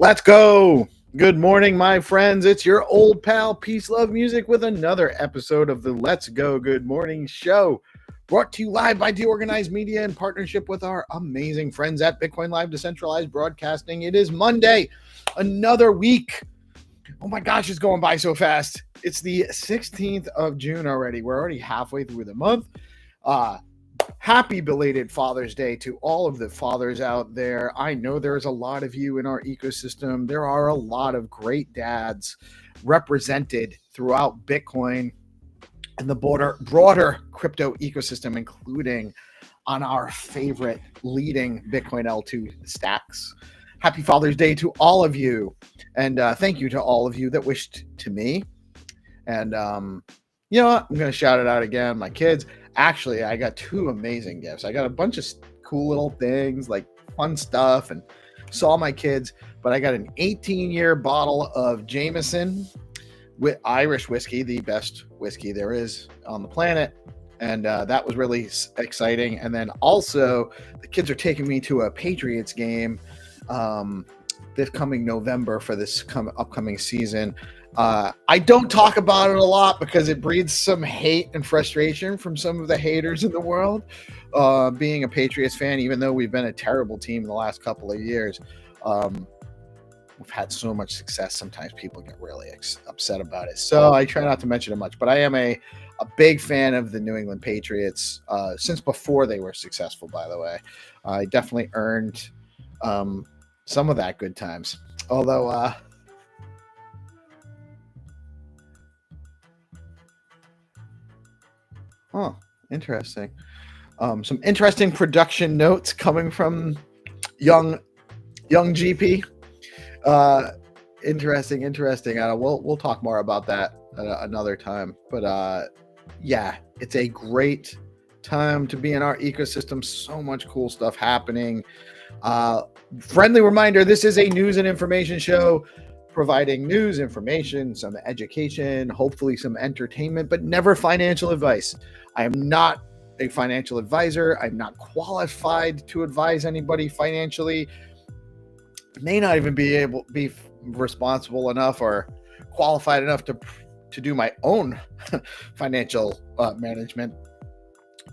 Let's go. Good morning, my friends. It's your old pal PeaceLoveMusic with another episode of the Let's Go Good Morning Show, brought to you live by DeOrganized Media in partnership with our amazing friends at BitcoinLive Decentralized Broadcasting. It is Monday, another week. Oh my gosh, it's going by so fast. It's the 16th of June already. We're already halfway through the month. Happy belated Father's Day to all of the fathers out there. I know there's a lot of you in our ecosystem. There are a lot of great dads represented throughout Bitcoin and the broader crypto ecosystem, including on our favorite leading Bitcoin L2 stacks. Happy Father's Day to all of you. And thank you to all of you that wished to me. And you know what? I'm going to shout it out again. My kids. Actually, I got two amazing gifts. I got a bunch of cool little things, like fun stuff, and saw my kids. But I got an 18-year bottle of Jameson with Irish whiskey, the best whiskey there is on the planet. And that was really exciting. And then also, the kids are taking me to a Patriots game this coming November for this upcoming season. I don't talk about it a lot because it breeds some hate and frustration from some of the haters in the world. Being a Patriots fan, even though we've been a terrible team in the last couple of years, we've had so much success. Sometimes people get really upset about it. So I try not to mention it much, but I am a big fan of the New England Patriots since before they were successful, by the way. I definitely earned some of that good times. Although, interesting. Some interesting production notes coming from young GP. Interesting. We'll talk more about that another time. But yeah, it's a great time to be in our ecosystem. So much cool stuff happening. Friendly reminder, this is a news and information show, providing news, information, some education, hopefully some entertainment, but never financial advice. I am not a financial advisor. I'm not qualified to advise anybody financially. May not even be responsible enough or qualified enough to do my own financial management.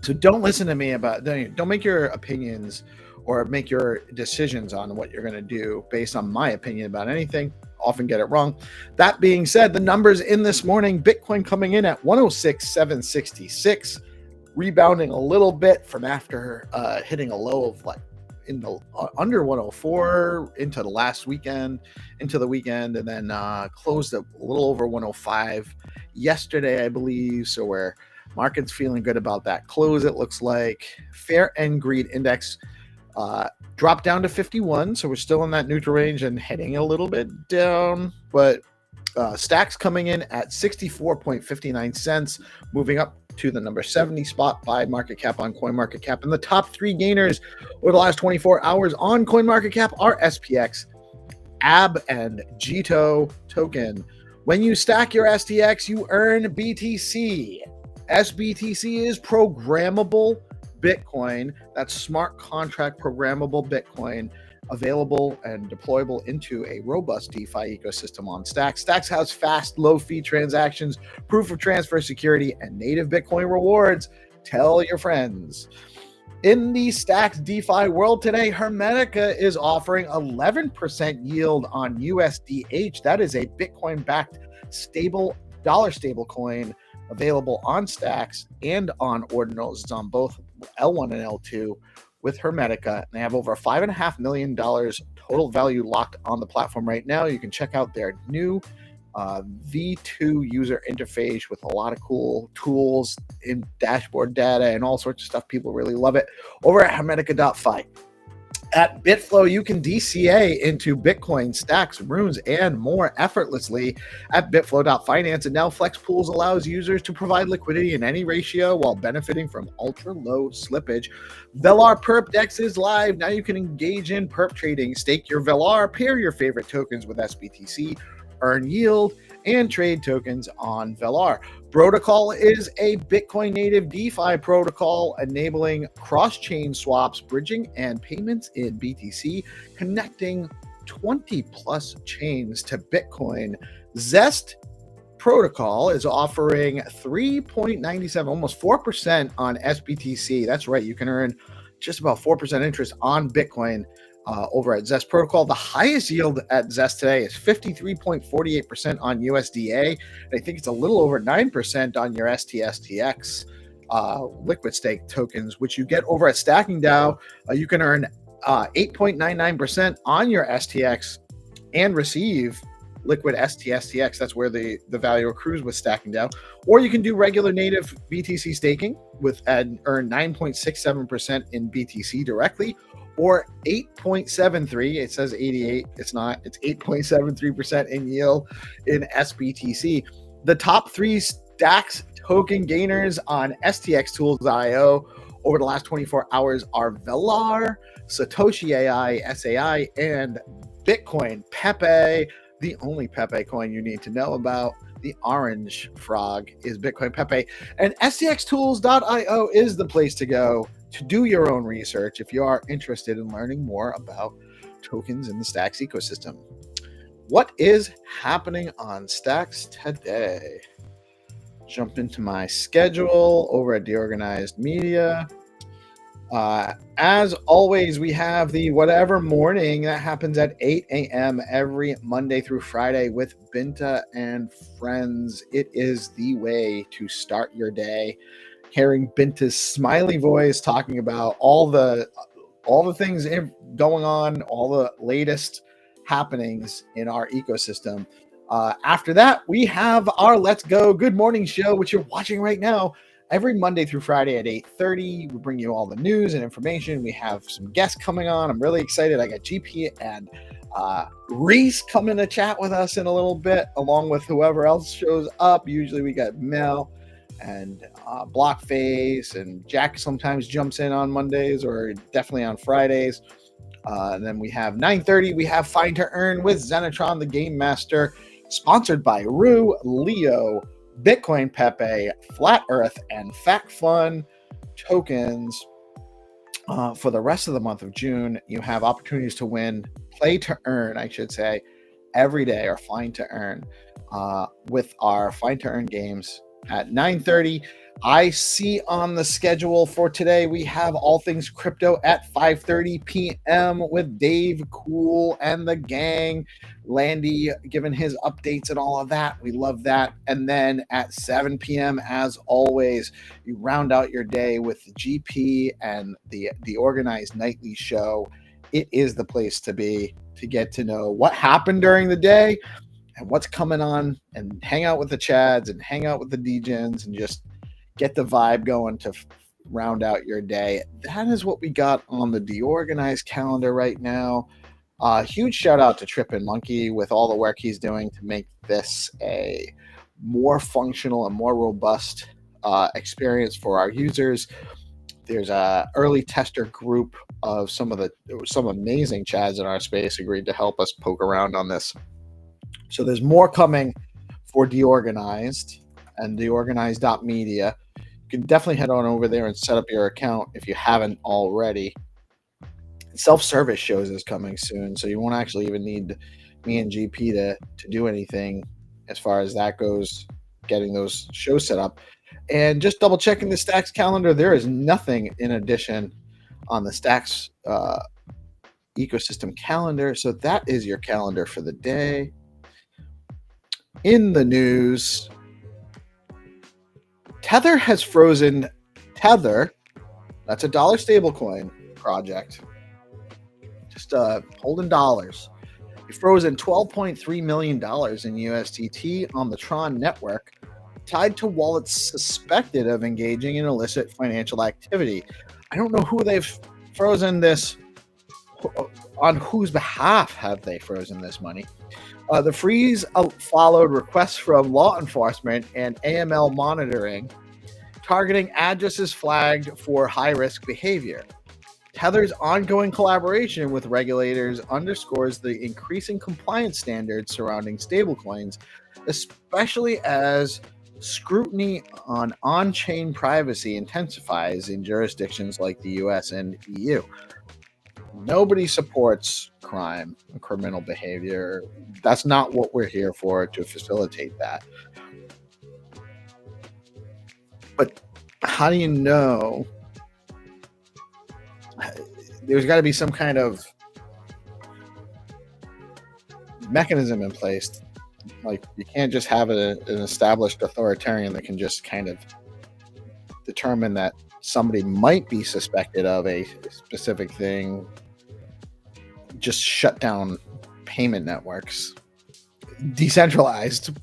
So don't listen to me don't make your opinions or make your decisions on what you're going to do based on my opinion about anything. Often get it wrong. That being said, the numbers in this morning, Bitcoin coming in at 106,766, rebounding a little bit from after hitting a low of under 104 into the weekend, and then closed a little over 105 yesterday, I believe. So where market's feeling good about that close, it looks like. Fear and Greed Index dropped down to 51, so we're still in that neutral range and heading a little bit down, but stacks coming in at 64.59 cents, moving up to the number 70 spot by market cap on CoinMarketCap. And the top three gainers over the last 24 hours on CoinMarketCap are SPX, AB, and Jito token. When you stack your STX, you earn BTC. SBTC is programmable Bitcoin. That's smart contract programmable Bitcoin, available and deployable into a robust DeFi ecosystem on Stacks. Stacks has fast, low-fee transactions, proof of transfer security, and native Bitcoin rewards. Tell your friends. In the Stacks DeFi world today, Hermetica is offering 11% yield on USDH. That is a Bitcoin-backed dollar stable coin available on Stacks and on Ordinals. It's on both L1 and L2 with Hermetica. They have over $5.5 million total value locked on the platform right now. You can check out their new V2 user interface with a lot of cool tools in dashboard data and all sorts of stuff. People really love it over at Hermetica.fi. At Bitflow, you can DCA into Bitcoin, Stacks, Runes, and more effortlessly at Bitflow.finance. And now Flex Pools allows users to provide liquidity in any ratio while benefiting from ultra-low slippage. Velar Perp Dex is live. Now you can engage in perp trading, stake your Velar, pair your favorite tokens with SBTC, earn yield, and trade tokens on Velar. Protocol is a Bitcoin native DeFi protocol enabling cross-chain swaps, bridging, and payments in BTC, connecting 20 plus chains to Bitcoin. Zest Protocol is offering 3.97, almost 4% on SBTC. That's right. You can earn just about 4% interest on Bitcoin over at Zest Protocol. The highest yield at Zest today is 53.48% on USDA. And I think it's a little over 9% on your STSTX liquid stake tokens, which you get over at Stacking DAO. You can earn 8.99% on your STX and receive liquid STSTX. That's where the value accrues with Stacking DAO. Or you can do regular native BTC staking and earn 9.67% in BTC directly, or 8.73. It says 88. It's not. It's 8.73% in yield in SBTC. The top 3 stacks token gainers on stxtools.io over the last 24 hours are Velar, Satoshi AI, SAI, and Bitcoin Pepe. The only Pepe coin you need to know about, the orange frog, is Bitcoin Pepe. And stxtools.io is the place to go to do your own research if you are interested in learning more about tokens in the Stacks ecosystem. What is happening on Stacks today? Jump into my schedule over at DeOrganized Media. As always, we have the whatever morning that happens at 8 a.m. every Monday through Friday with Find2Earn and Friends. It is the way to start your day. Hearing Binta's smiley voice talking about all the things going on, all the latest happenings in our ecosystem. After that, we have our Let's Go Good Morning show, which you're watching right now. Every Monday through Friday at 8:30, we bring you all the news and information. We have some guests coming on. I'm really excited. I got GP and Reese coming to chat with us in a little bit, along with whoever else shows up. Usually we got Mel and Blockface, and Jack sometimes jumps in on Mondays or definitely on Fridays. And then we have 9:30, we have Find2Earn with Xenitron, the Game Master, sponsored by Rue, Leo, Bitcoin Pepe, Flat Earth, and Fact Fun tokens. For the rest of the month of June, you have opportunities to win Play to Earn, I should say, every day, or Find2Earn, with our Find2Earn games at 9:30. I see on the schedule for today, we have All Things Crypto at 5:30 p.m. with Dave Cool and the gang. Landy giving his updates and all of that. We love that. And then at 7 p.m., as always, you round out your day with the GP and the Organized Nightly Show. It is the place to be to get to know what happened during the day and what's coming on, and hang out with the Chads and hang out with the DJs and just get the vibe going to round out your day. That is what we got on the DeOrganized calendar right now. Huge shout out to Trippin' Monkey with all the work he's doing to make this a more functional and more robust experience for our users. There's a early tester group of some amazing Chads in our space agreed to help us poke around on this. So there's more coming for DeOrganized and DeOrganized.media. You can definitely head on over there and set up your account if you haven't already. Self-service shows is coming soon, so you won't actually even need me and GP to do anything as far as that goes, getting those shows set up. And just double checking the Stacks calendar, there is nothing in addition on the Stacks ecosystem calendar. So that is your calendar for the day. In the news, Tether has frozen. Tether, that's a dollar stablecoin project, just holding dollars. It frozen $12.3 million in USDT on the Tron network, tied to wallets suspected of engaging in illicit financial activity. I don't know who they've frozen this, on whose behalf have they frozen this money. The freeze followed requests from law enforcement and AML monitoring, targeting addresses flagged for high-risk behavior. Tether's ongoing collaboration with regulators underscores the increasing compliance standards surrounding stablecoins, especially as scrutiny on on-chain privacy intensifies in jurisdictions like the US and EU. Nobody supports crime and criminal behavior. That's not what we're here for, to facilitate that. But how do you know? There's got to be some kind of mechanism in place. Like, you can't just have an established authoritarian that can just kind of determine that somebody might be suspected of a specific thing, just shut down payment networks. Decentralized,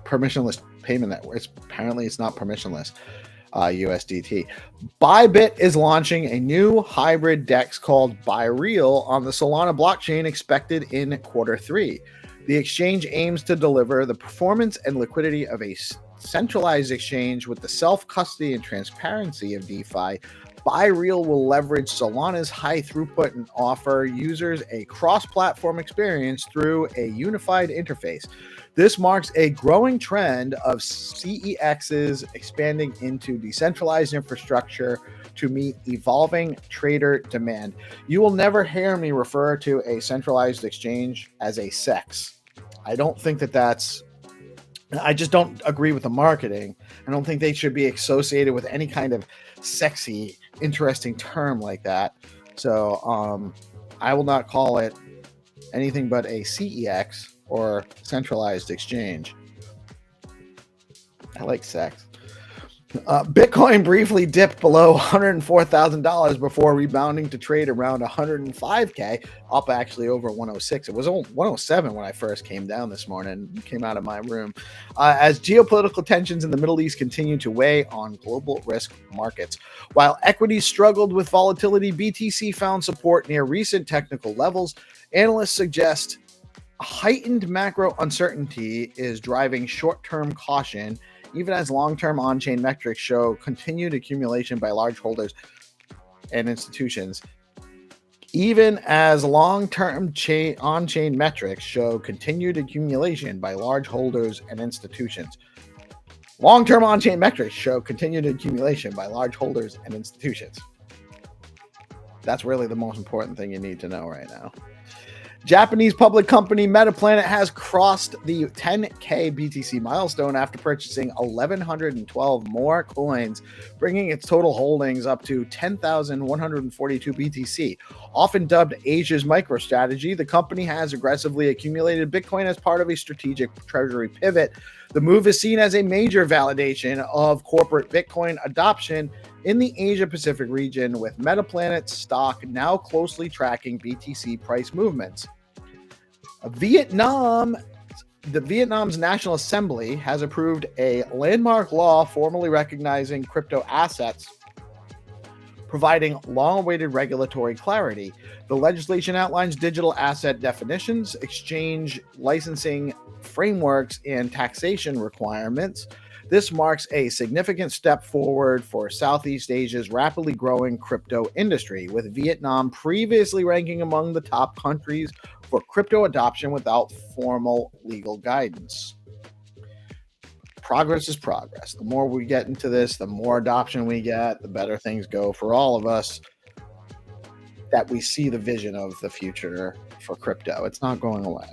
permissionless payment networks. Apparently it's not permissionless. USDT. Bybit is launching a new hybrid DEX called ByReal on the Solana blockchain, expected in Q3. The exchange aims to deliver the performance and liquidity of a centralized exchange with the self-custody and transparency of DeFi. ByReal will leverage Solana's high throughput and offer users a cross-platform experience through a unified interface. This marks a growing trend of CEXs expanding into decentralized infrastructure to meet evolving trader demand. You will never hear me refer to a centralized exchange as a SEX. I don't think I just don't agree with the marketing. I don't think they should be associated with any kind of sexy, interesting term like that. So I will not call it anything but a CEX or centralized exchange. I like sex. Bitcoin briefly dipped below $104,000 before rebounding to trade around 105K, up actually over 106. It was 107 when I first came down this morning, came out of my room, as geopolitical tensions in the Middle East continue to weigh on global risk markets. While equities struggled with volatility, BTC found support near recent technical levels. Analysts suggest heightened macro uncertainty is driving short-term caution, even as long-term on-chain metrics show continued accumulation by large holders and institutions. Even as long-term on-chain metrics show continued accumulation by large holders and institutions. Long-term on-chain metrics show continued accumulation by large holders and institutions. That's really the most important thing you need to know right now. Japanese public company Metaplanet has crossed the 10K BTC milestone after purchasing 1,112 more coins, bringing its total holdings up to 10,142 BTC. Often dubbed Asia's MicroStrategy, the company has aggressively accumulated Bitcoin as part of a strategic treasury pivot. The move is seen as a major validation of corporate Bitcoin adoption in the Asia-Pacific region, with Metaplanet stock now closely tracking BTC price movements. Vietnam's National Assembly has approved a landmark law formally recognizing crypto assets, providing long-awaited regulatory clarity. The legislation outlines digital asset definitions, exchange licensing frameworks, and taxation requirements. This marks a significant step forward for Southeast Asia's rapidly growing crypto industry, with Vietnam previously ranking among the top countries for crypto adoption without formal legal guidance. Progress is progress. The more we get into this, the more adoption we get, the better things go for all of us, that we see the vision of the future for crypto. It's not going away.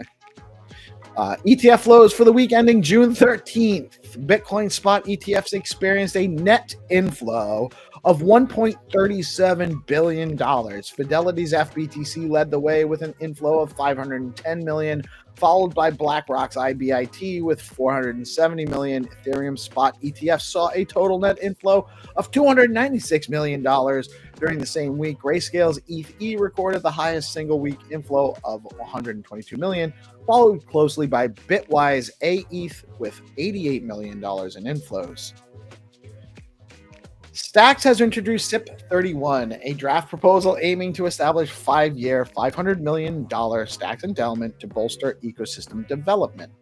ETF flows for the week ending June 13th. Bitcoin spot ETFs experienced a net inflow of $1.37 billion. Fidelity's FBTC led the way with an inflow of $510 million, followed by BlackRock's IBIT with $470 million. Ethereum spot ETFs saw a total net inflow of $296 million during the same week. Grayscale's ETH recorded the highest single week inflow of $122 million, followed closely by Bitwise AETH with $88 million in inflows. Stacks has introduced SIP31, a draft proposal aiming to establish 5-year, $500 million Stacks endowment to bolster ecosystem development.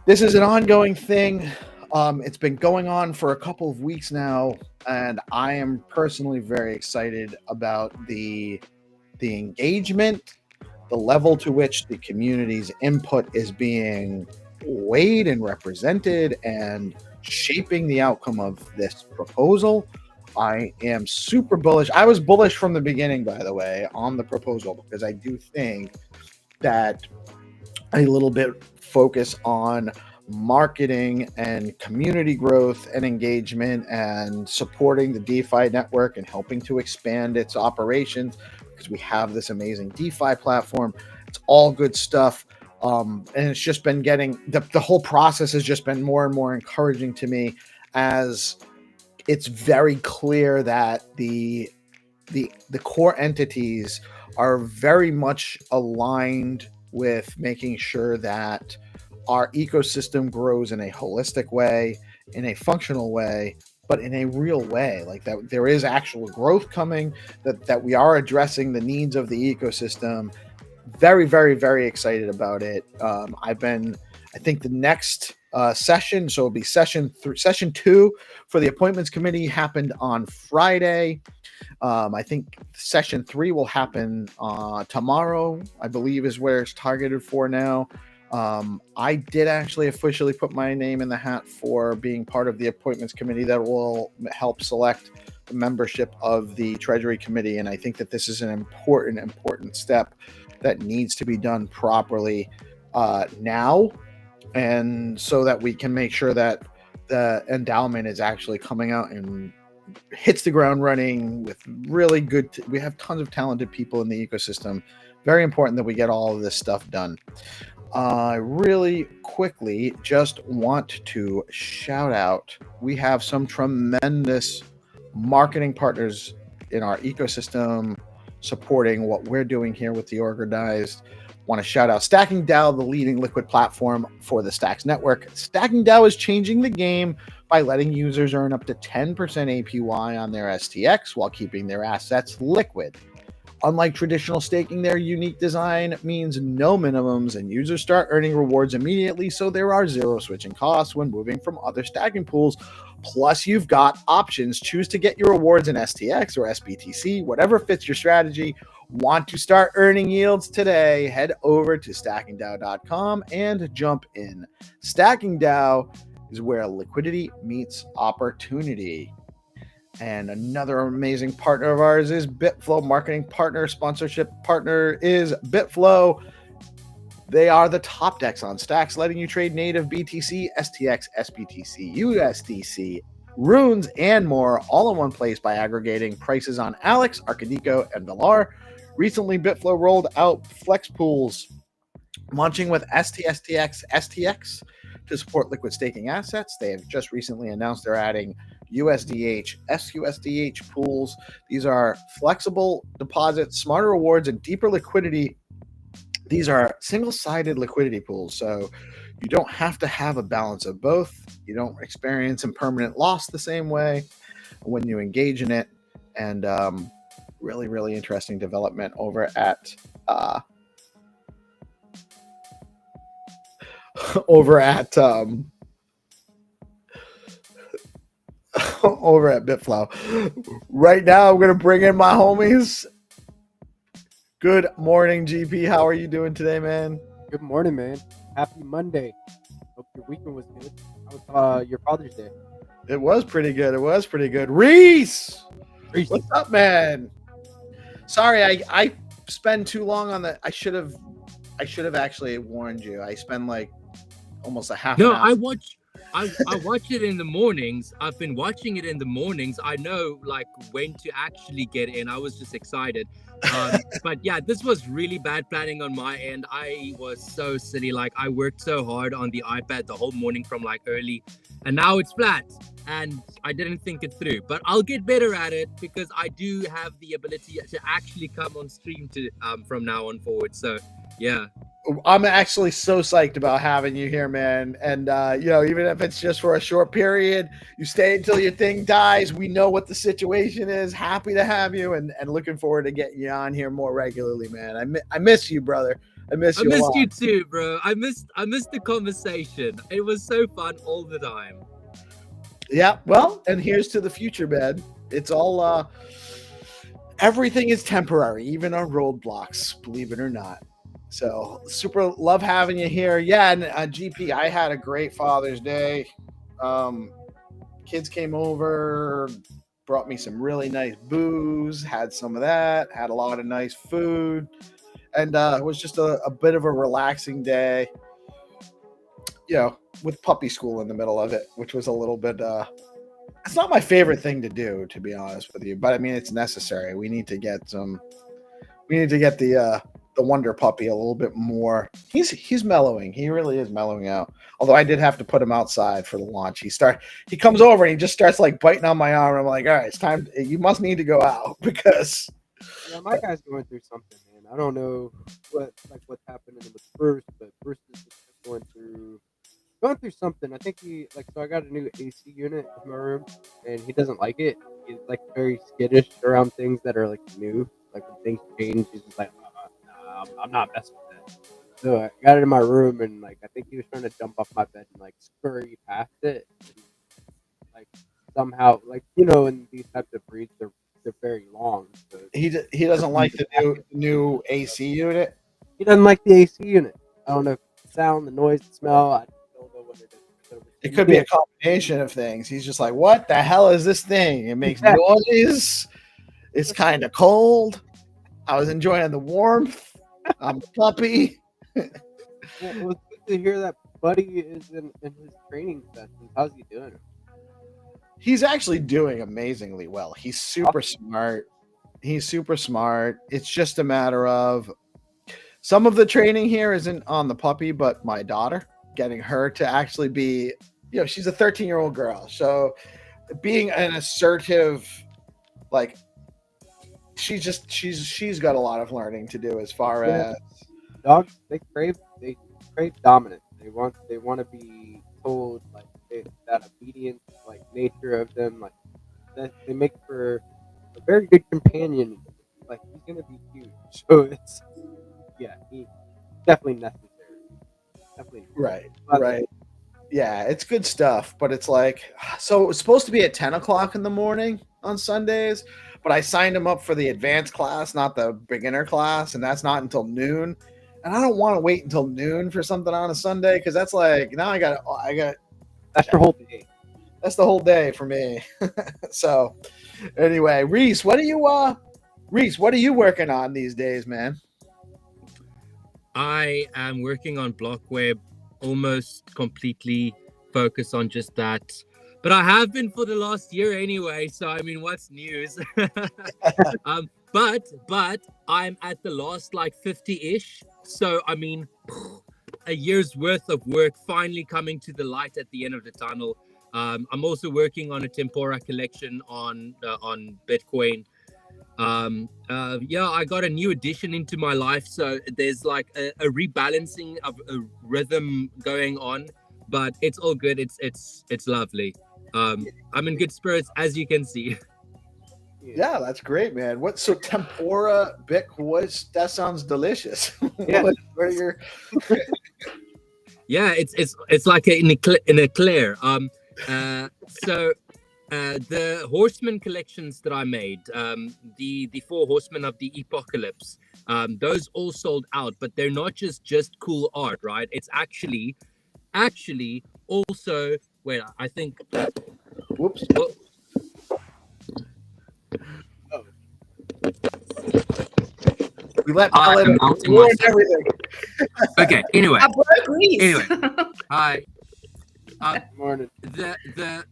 This is an ongoing thing. It's been going on for a couple of weeks now, and I am personally very excited about the engagement, the level to which the community's input is being weighed and represented and shaping the outcome of this proposal. I am super bullish. I was bullish from the beginning, by the way, on the proposal, because I do think that a little bit focus on marketing and community growth and engagement and supporting the DeFi network and helping to expand its operations, because we have this amazing DeFi platform. It's all good stuff. And it's just been getting the whole process has just been more and more encouraging to me, as it's very clear that the core entities are very much aligned with making sure that our ecosystem grows in a holistic way, in a functional way, but in a real way, like that there is actual growth coming, that we are addressing the needs of the ecosystem. Very, very, very excited about it. I think the next session, so it'll be session 2 for the appointments committee, happened on Friday. I think session 3 will happen tomorrow, I believe is where it's targeted for now. I did actually officially put my name in the hat for being part of the appointments committee that will help select the membership of the Treasury Committee. And I think that this is an important step that needs to be done properly now, and so that we can make sure that the endowment is actually coming out and hits the ground running with really good. We have tons of talented people in the ecosystem. Very important that we get all of this stuff done. Really quickly, just want to shout out, we have some tremendous marketing partners in our ecosystem supporting what we're doing here with DeOrganized. Want to shout out Stacking DAO, the leading liquid platform for the Stacks network. Stacking DAO is changing the game by letting users earn up to 10% APY on their STX while keeping their assets liquid. Unlike traditional staking, their unique design means no minimums, and users start earning rewards immediately, so there are zero switching costs when moving from other stacking pools. Plus, you've got options. Choose to get your rewards in STX or SBTC, whatever fits your strategy. Want to start earning yields today? Head over to stackingdao.com and jump in. Stacking DAO is where liquidity meets opportunity. And another amazing partner of ours is BitFlow. Marketing partner, sponsorship partner is BitFlow. They are the top DEX on Stacks, letting you trade native BTC, STX, SBTC, USDC, runes, and more, all in one place by aggregating prices on Alex, Arcadico, and Velar. Recently, BitFlow rolled out flex pools, launching with STX to support liquid staking assets. They have just recently announced they're adding USDH, SUSDH pools. These are flexible deposits, smarter rewards, and deeper liquidity. These are single-sided liquidity pools, so you don't have to have a balance of both. You don't experience impermanent loss the same way when you engage in it. And really, really interesting development over at over at BitFlow. Right now, I'm going to bring in my homies. Good morning, GP. How are you doing today, man? Good morning, man. Happy Monday. Hope your weekend was good. How was your Father's Day? It was pretty good. Reese, Reese. What's up, man? Sorry, I spend too long on the. I should have actually warned you. I spend like almost a half. No, an hour. I watch it in the mornings. I've been watching it in the mornings. I know like when to actually get in. I was just excited. But yeah, this was really bad planning on my end. I was so silly. Like I worked so hard on the iPad the whole morning from like early, and now it's flat. And I didn't think it through. But I'll get better at it because I do have the ability to actually come on stream to from now on forward. So yeah. I'm actually so psyched about having you here, man. And, even if it's just for a short period, you stay until your thing dies. We know what the situation is. Happy to have you and looking forward to getting you on here more regularly, man. I miss you, brother. I miss you a lot. I missed you too, bro. I missed the conversation. It was so fun all the time. Yeah, well, and here's to the future, man. It's all, everything is temporary, even our roadblocks, believe it or not. So super love having you here. Yeah, and GP, I had a great Father's Day. Kids came over, brought me some really nice booze, had some of that, had a lot of nice food, and it was just a bit of a relaxing day, with puppy school in the middle of it, which was a little bit it's not my favorite thing to do, to be honest with you, but I mean, it's necessary. We need to get the Wonder Puppy a little bit more. He's mellowing. He really is mellowing out. Although I did have to put him outside for the launch. He comes over and he just starts like biting on my arm. I'm like, all right, it's time. You must need to go out because my guy's going through something, man. I don't know what's happening with Bruce, but Bruce is just going through something. I think so I got a new AC unit in my room, and he doesn't like it. He's like very skittish around things that are like new. Like when things change, he's just like, I'm not messing with that. So I got it in my room, and like I think he was trying to jump off my bed and like scurry past it. And, like somehow, in these types of breeds, they're very long. So he doesn't like the new AC unit. He doesn't like the AC unit. I don't know the sound, the noise, the smell. I don't know what it is. So it could be a combination of things. He's just like, what the hell is this thing? It makes noise. It's kind of cold. I was enjoying the warmth. I'm a puppy. Well, it was good to hear that Buddy is in his training sessions. How's he doing? He's actually doing amazingly well. He's super smart. It's just a matter of some of the training here isn't on the puppy, but my daughter, getting her to actually be, she's a 13-year-old girl. So being an assertive, like, she's got a lot of learning to do as far as dogs. They crave dominance. They want to be told like that obedience, like nature of them, like that they make for a very good companion. Like he's gonna be huge. So it's he's definitely necessary. Definitely right. Yeah, it's good stuff, but it's like, so it was supposed to be at 10 o'clock in the morning on Sundays, but I signed him up for the advanced class, not the beginner class, and that's not until noon. And I don't want to wait until noon for something on a Sunday because that's like, now I got that's your whole day. That's the whole day for me. So anyway, Reese, what are you working on these days, man? I am working on BlockWeb, almost completely focused on just that. But I have been for the last year anyway, so I mean, what's news? But I'm at the last like 50-ish. So I mean, a year's worth of work finally coming to the light at the end of the tunnel. I'm also working on a Tempora collection on Bitcoin. I got a new addition into my life, so there's like a rebalancing of a rhythm going on, but it's all good. It's lovely. I'm in good spirits, as you can see. Yeah, that's great, man. So tempura Bitcoin? That sounds delicious. Yeah. Yeah, it's like an eclair. So the horseman collections that I made, the 4 horsemen of the apocalypse, those all sold out, but they're not just cool art, right? It's actually also, wait, I think, whoops. Well, we let everything. Okay. Anyway. Hi. Morning. The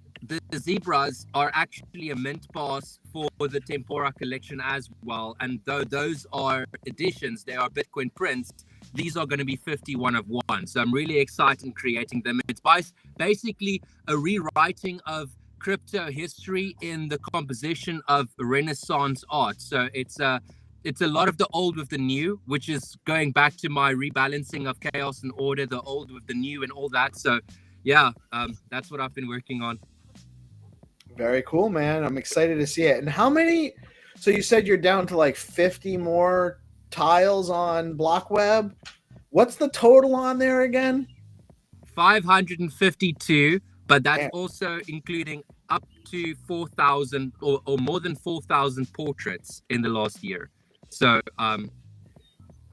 zebras are actually a mint pass for the Tempora collection as well, and though those are editions, they are Bitcoin prints. These are going to be 51 of 1. So I'm really excited in creating them. It's basically a rewriting of crypto history in the composition of Renaissance art. So it's a lot of the old with the new, which is going back to my rebalancing of chaos and order, the old with the new and all that. So yeah, that's what I've been working on. Very cool, man. I'm excited to see it. And how many? So you said you're down to like 50 more tiles on BlockWeb. What's the total on there again? 552, but that's also including up to 4,000 or more than 4,000 portraits in the last year. So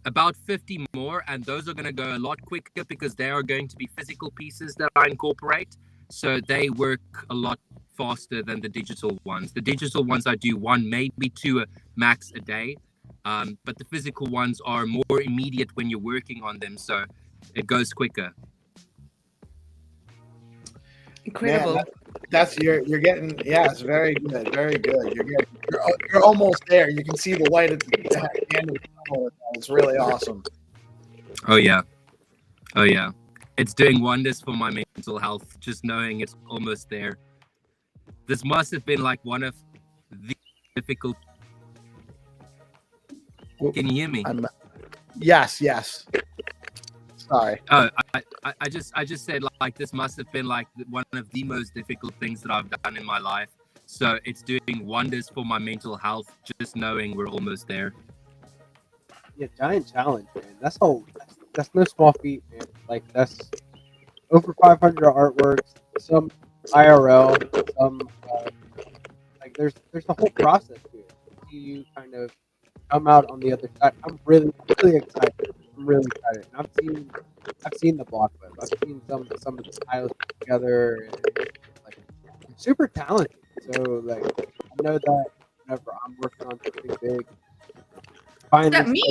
about 50 more, and those are going to go a lot quicker because they are going to be physical pieces that I incorporate. So they work a lot faster than the digital ones. The digital ones I do one, maybe two max a day, but the physical ones are more immediate when you're working on them, so it goes quicker. Incredible. Man, that's you're getting, yeah, it's very good, very good. You're almost there. You can see the light at the end of the tunnel. It's really awesome. Oh yeah, it's doing wonders for my mental health, just knowing it's almost there. This must have been like one of the difficult. Can you hear me? Yes. Sorry. Oh, I just said like this must have been like one of the most difficult things that I've done in my life. So it's doing wonders for my mental health, just knowing we're almost there. Yeah, giant challenge, man. That's no small feat, man. Like that's over 500 artworks, some IRL, some like there's a whole process to it. See you kind of come out on the other side. I'm really excited. I'm really excited. And I've seen the block web. I've seen some of the styles put together, and like I'm super talented. So like I know that whenever I'm working on something big, That me?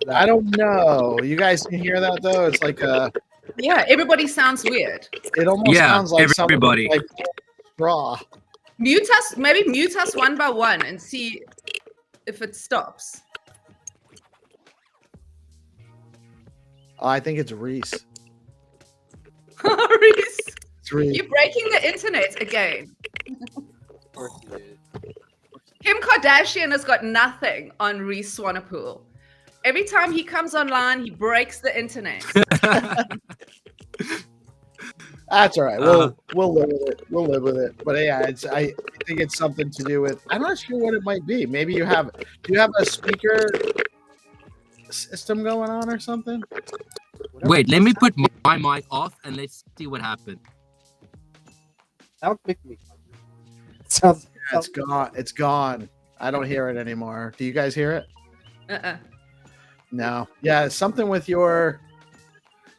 I don't know. You guys can hear that though? It's like Yeah, everybody sounds weird. it almost sounds like everybody. something like straw. Mute us one by one and see if it stops. I think it's Reese. Reese, It's Reese. you're breaking the internet again. Of course it is. Kim Kardashian has got nothing on Reese Swanepoel. Every time he comes online, he breaks the internet. That's all right. We'll live with it. We'll live with it. But yeah, I think it's something to do with. I'm not sure what it might be. Maybe you have. Do you have a speaker system going on or something? Wait, let me put my mic off and let's see what happened. That would make me hungry. It's gone. It's gone. I don't hear it anymore. Do you guys hear it? No. Yeah, something with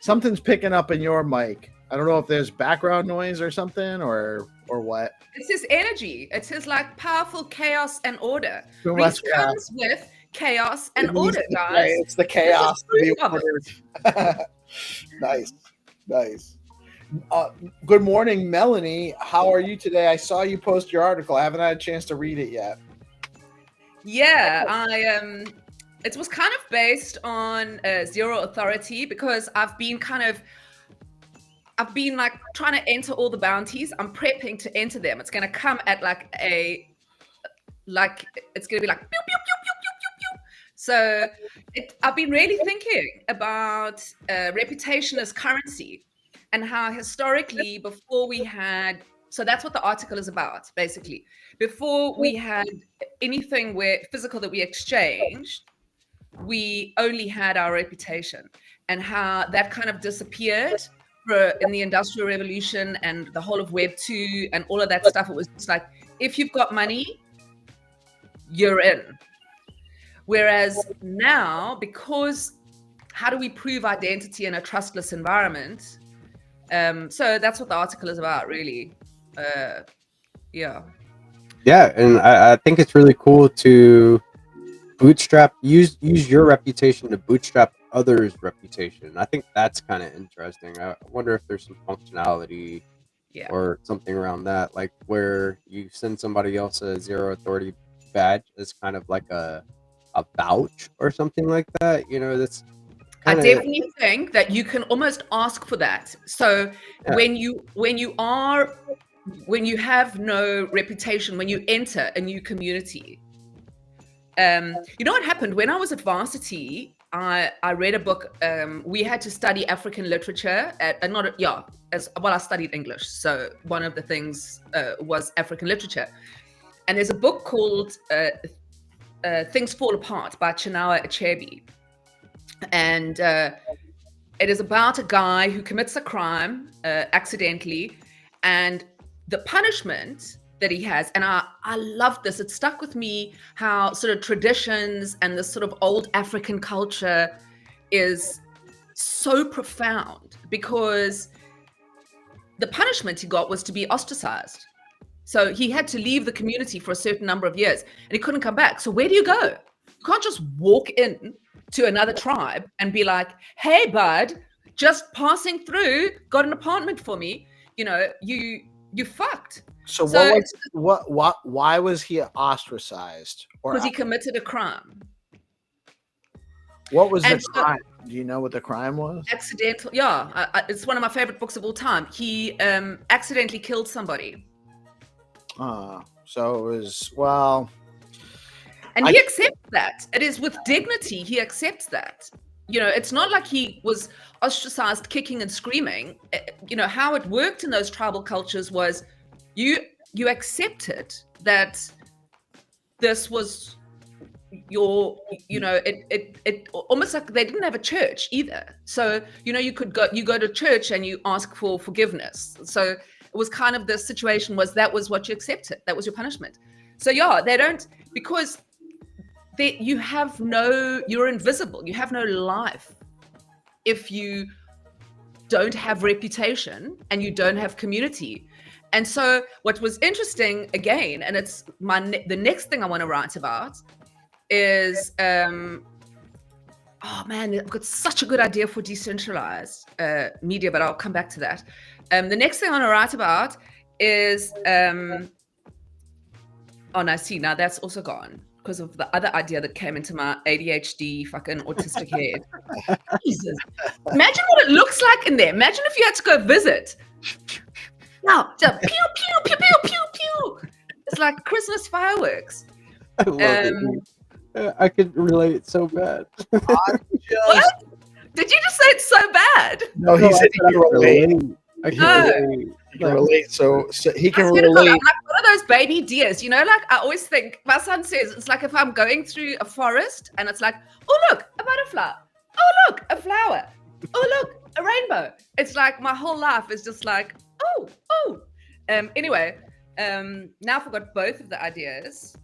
something's picking up in your mic. I don't know if there's background noise or something or what. It's his energy. It's his like powerful chaos and order. Too Reese much, comes with chaos and order, guys. It's the chaos. This is proof of Nice. Good morning, Melanie. How are you today? I saw you post your article. I haven't had a chance to read it yet. Yeah, it was kind of based on Zero Authority because I've been like trying to enter all the bounties. I'm prepping to enter them. It's going to come at it's going to be like pew, pew, pew, pew, pew, pew, pew. So I've been really thinking about reputation as currency and how historically before we had, so that's what the article is about, basically. Before we had anything physical that we exchanged, we only had our reputation, and how that kind of disappeared in the Industrial Revolution and the whole of Web 2 and all of that stuff. It was just like, if you've got money, you're in. Whereas now, because how do we prove identity in a trustless environment? So that's what the article is about, really. Yeah, and I think it's really cool to use your reputation to bootstrap others' reputation. I think that's kind of interesting. I wonder if there's some functionality or something around that, like where you send somebody else a Zero Authority badge as kind of like a vouch or something like that. That's I definitely think that you can almost ask for that. So when you have no reputation, when you enter a new community, you know what happened when I was at varsity? I read a book. We had to study African literature I studied English, so one of the things was African literature. And there's a book called Things Fall Apart by Chinua Achebe. And it is about a guy who commits a crime accidentally, and the punishment that he has, and I love this, it stuck with me, how sort of traditions and this sort of old African culture is so profound, because the punishment he got was to be ostracized. So he had to leave the community for a certain number of years and he couldn't come back. So where do you go? You can't just walk in to another tribe and be like, hey, bud, just passing through, got an apartment for me. You know, you fucked. So why was he ostracized? Or Because he committed a crime. what was the And so- crime? Do you know what the crime was? Accidental. Yeah, it's one of my favorite books of all time. He accidentally killed somebody. So it was, well, And he accepts that. It is with dignity he accepts that. You know, it's not like he was ostracized, kicking and screaming. You know, how it worked in those tribal cultures was you accepted that this was your, you know, it almost like they didn't have a church either. So, you know, you go to church and you ask for forgiveness. So it was kind of the situation was that was what you accepted. That was your punishment. So yeah, they don't, because you're invisible. You have no life if you don't have reputation and you don't have community. And so what was interesting again, and it's the next thing I want to write about is, oh man, I've got such a good idea for decentralized media, but I'll come back to that. The next thing I want to write about is, oh no, see, now that's also gone because of the other idea that came into my ADHD fucking autistic head. Jesus. Imagine what it looks like in there. Imagine if you had to go visit. Now, pew, pew, pew, pew, pew, pew. It's like Christmas fireworks. I love it. I could relate so bad. What? Did you just say it's so bad? No, he said he can relate. I can No. relate. He can relate. So he can I swear to God, relate. I'm like one of those baby deers. You know, like I always think, my son says, it's like if I'm going through a forest and it's like, oh, look, a butterfly. Oh, look, a flower. Oh, look, a rainbow. It's like my whole life is just like, oh. Anyway, now I forgot both of the ideas.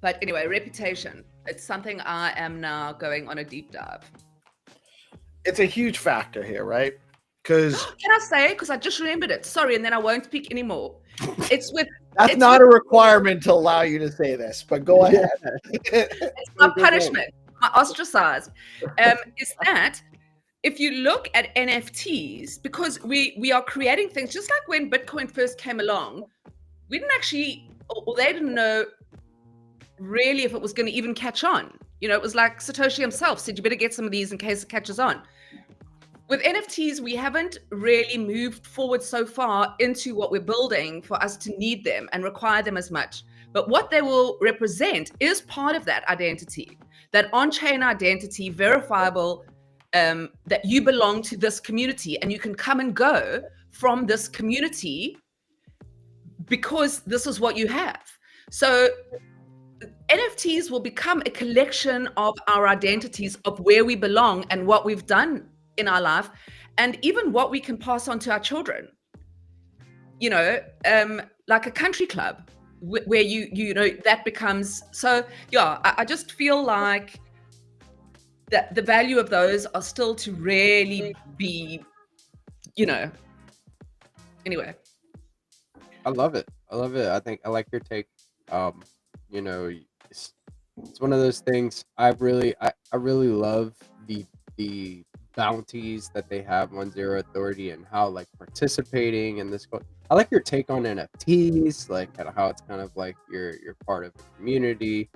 But anyway, reputation. It's something I am now going on a deep dive. It's a huge factor here, right? Because Can I say? Because I just remembered it. Sorry, and then I won't speak anymore. It's with that's not a requirement to allow you to say this, but go ahead. it's my punishment, my ostracized. Is that if you look at NFTs, because we are creating things just like when Bitcoin first came along, we didn't actually, or they didn't know really if it was going to even catch on. You know, it was like Satoshi himself said, you better get some of these in case it catches on. With NFTs, we haven't really moved forward so far into what we're building for us to need them and require them as much. But what they will represent is part of that identity, that on-chain identity, verifiable, that you belong to this community and you can come and go from this community because this is what you have. So NFTs will become a collection of our identities of where we belong and what we've done in our life, and even what we can pass on to our children. You know, like a country club where you know that becomes. So yeah, I just feel like that the value of those are still to really be, you know. Anyway, I love it. I think I like your take. You know, it's one of those things. I really love the bounties that they have on Zero Authority and how like participating in this. I like your take on NFTs, like how it's kind of like you're part of the community.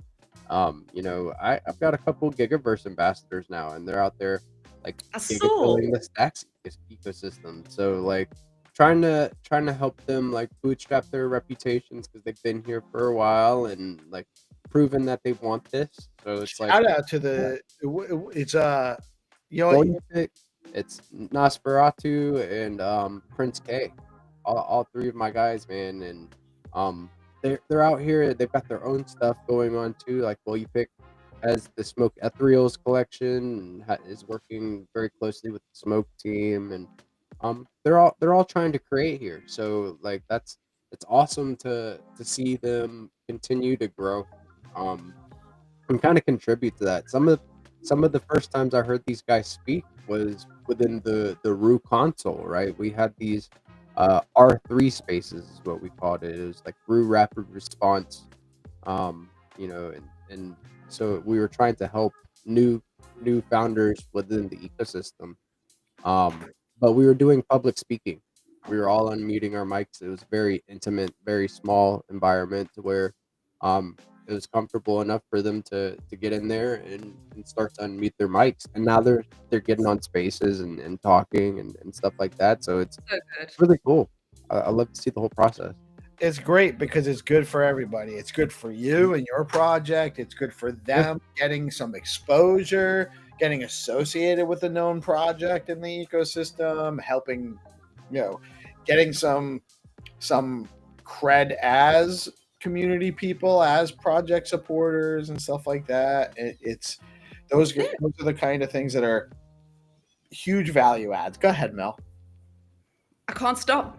You know, I've got a couple Gigaverse ambassadors now, and they're out there like building the Stacks ecosystem. So like trying to help them like bootstrap their reputations because they've been here for a while and like proven that they want this. So it's like shout out to the it's you know, it's Nosferatu and Prince K, all three of my guys, man, and they're out here. They've got their own stuff going on too. Like Pick has the Smoke Ethereals collection and is working very closely with the Smoke team, and they're all trying to create here. So like it's awesome to see them continue to grow, and kind of contribute to that. Some of the first times I heard these guys speak was within the Rue console, right? We had these R3 spaces is what we called it. It was like through rapid response, and so we were trying to help new founders within the ecosystem. But we were doing public speaking. We were all unmuting our mics. It was very intimate, very small environment to where it was comfortable enough for them to get in there and start to unmute their mics. And now they're getting on spaces and talking and stuff like that. So it's So good. really cool. I love to see the whole process. It's great because it's good for everybody. It's good for you and your project. It's good for them getting some exposure, getting associated with a known project in the ecosystem, helping, getting some cred as community people, as project supporters and stuff like that. Those are the kind of things that are huge value adds. Go ahead, Mel. I can't stop.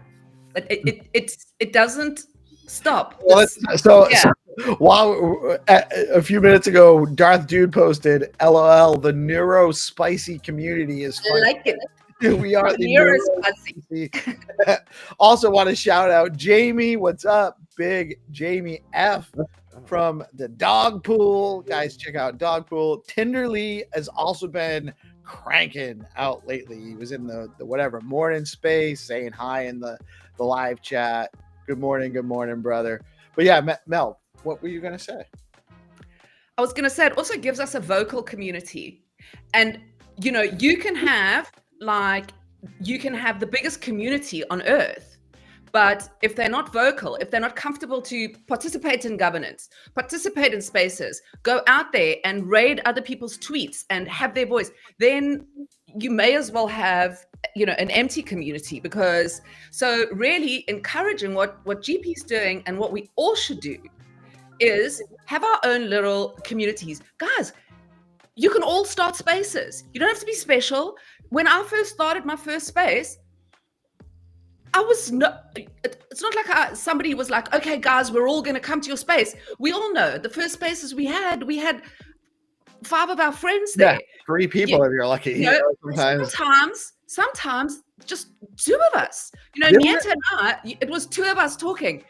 It doesn't stop. Well, so while a few minutes ago, Darth Dude posted, "LOL, the neuro spicy community is fun." I like it. We are the Neuro neuro spicy. Also, want to shout out Jamie. What's up, big Jamie F from the Dog Pool? Guys, check out Dog Pool. Tinderly has also been cranking out lately. He was in the whatever morning space saying hi in the live chat. Good morning, brother. But yeah, Mel, what were you gonna say? I was gonna say it also gives us a vocal community, and you can have the biggest community on earth, but if they're not vocal, if they're not comfortable to participate in governance, participate in spaces, go out there and raid other people's tweets and have their voice, then you may as well have an empty community. Because so really encouraging what GP is doing, and what we all should do is have our own little communities. Guys, you can all start spaces. You don't have to be special. When I first started my first space, it's not like somebody was like, okay guys, we're all going to come to your space. We all know the first spaces we had 5 of our friends there. 3 people if you're lucky. Sometimes just 2 of us. Nieta and I, it was 2 of us talking.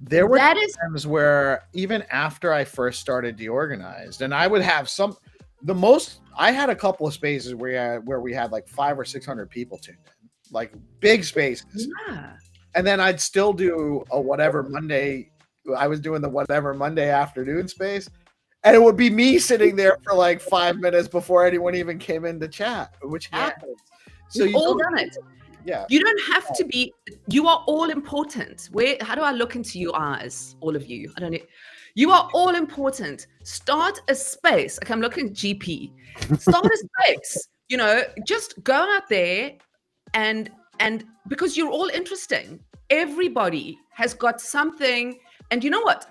There were times where even after I first started DeOrganized, and I would have I had a couple of spaces where we had like 500 or 600 people tuned in, like big spaces. Yeah. And then I'd still do a whatever Monday. I was doing the whatever Monday afternoon space. And it would be me sitting there for like 5 minutes before anyone even came in to chat, which happens. So you've all done it. Yeah. You don't have to be. You are all important. How do I look into your eyes, all of you? I don't know. You are all important. Start a space. Okay, I'm looking at GP. Start a space. Just go out there and because you're all interesting. Everybody has got something. And you know what?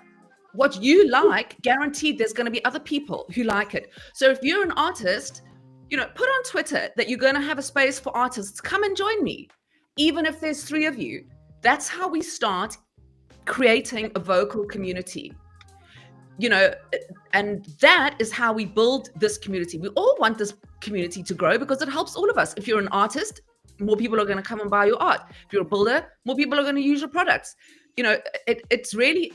What you like, guaranteed there's going to be other people who like it. So if you're an artist, put on Twitter that you're going to have a space for artists. Come and join me. Even if there's 3 of you. That's how we start creating a vocal community. And that is how we build this community. We all want this community to grow because it helps all of us. If you're an artist, more people are going to come and buy your art. If you're a builder, more people are going to use your products. It's really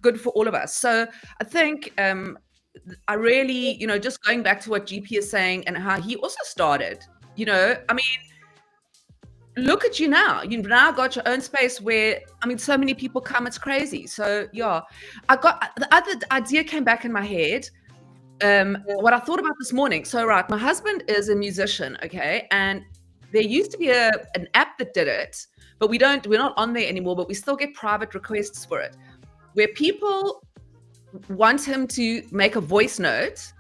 good for all of us. So I think I really, just going back to what GP is saying and how he also started, look at you now. You've now got your own space where, so many people come, it's crazy. So yeah, the other idea came back in my head. What I thought about this morning. So right, my husband is a musician, okay? And there used to be an app that did it, but we're not on there anymore, but we still get private requests for it, where people want him to make a voice note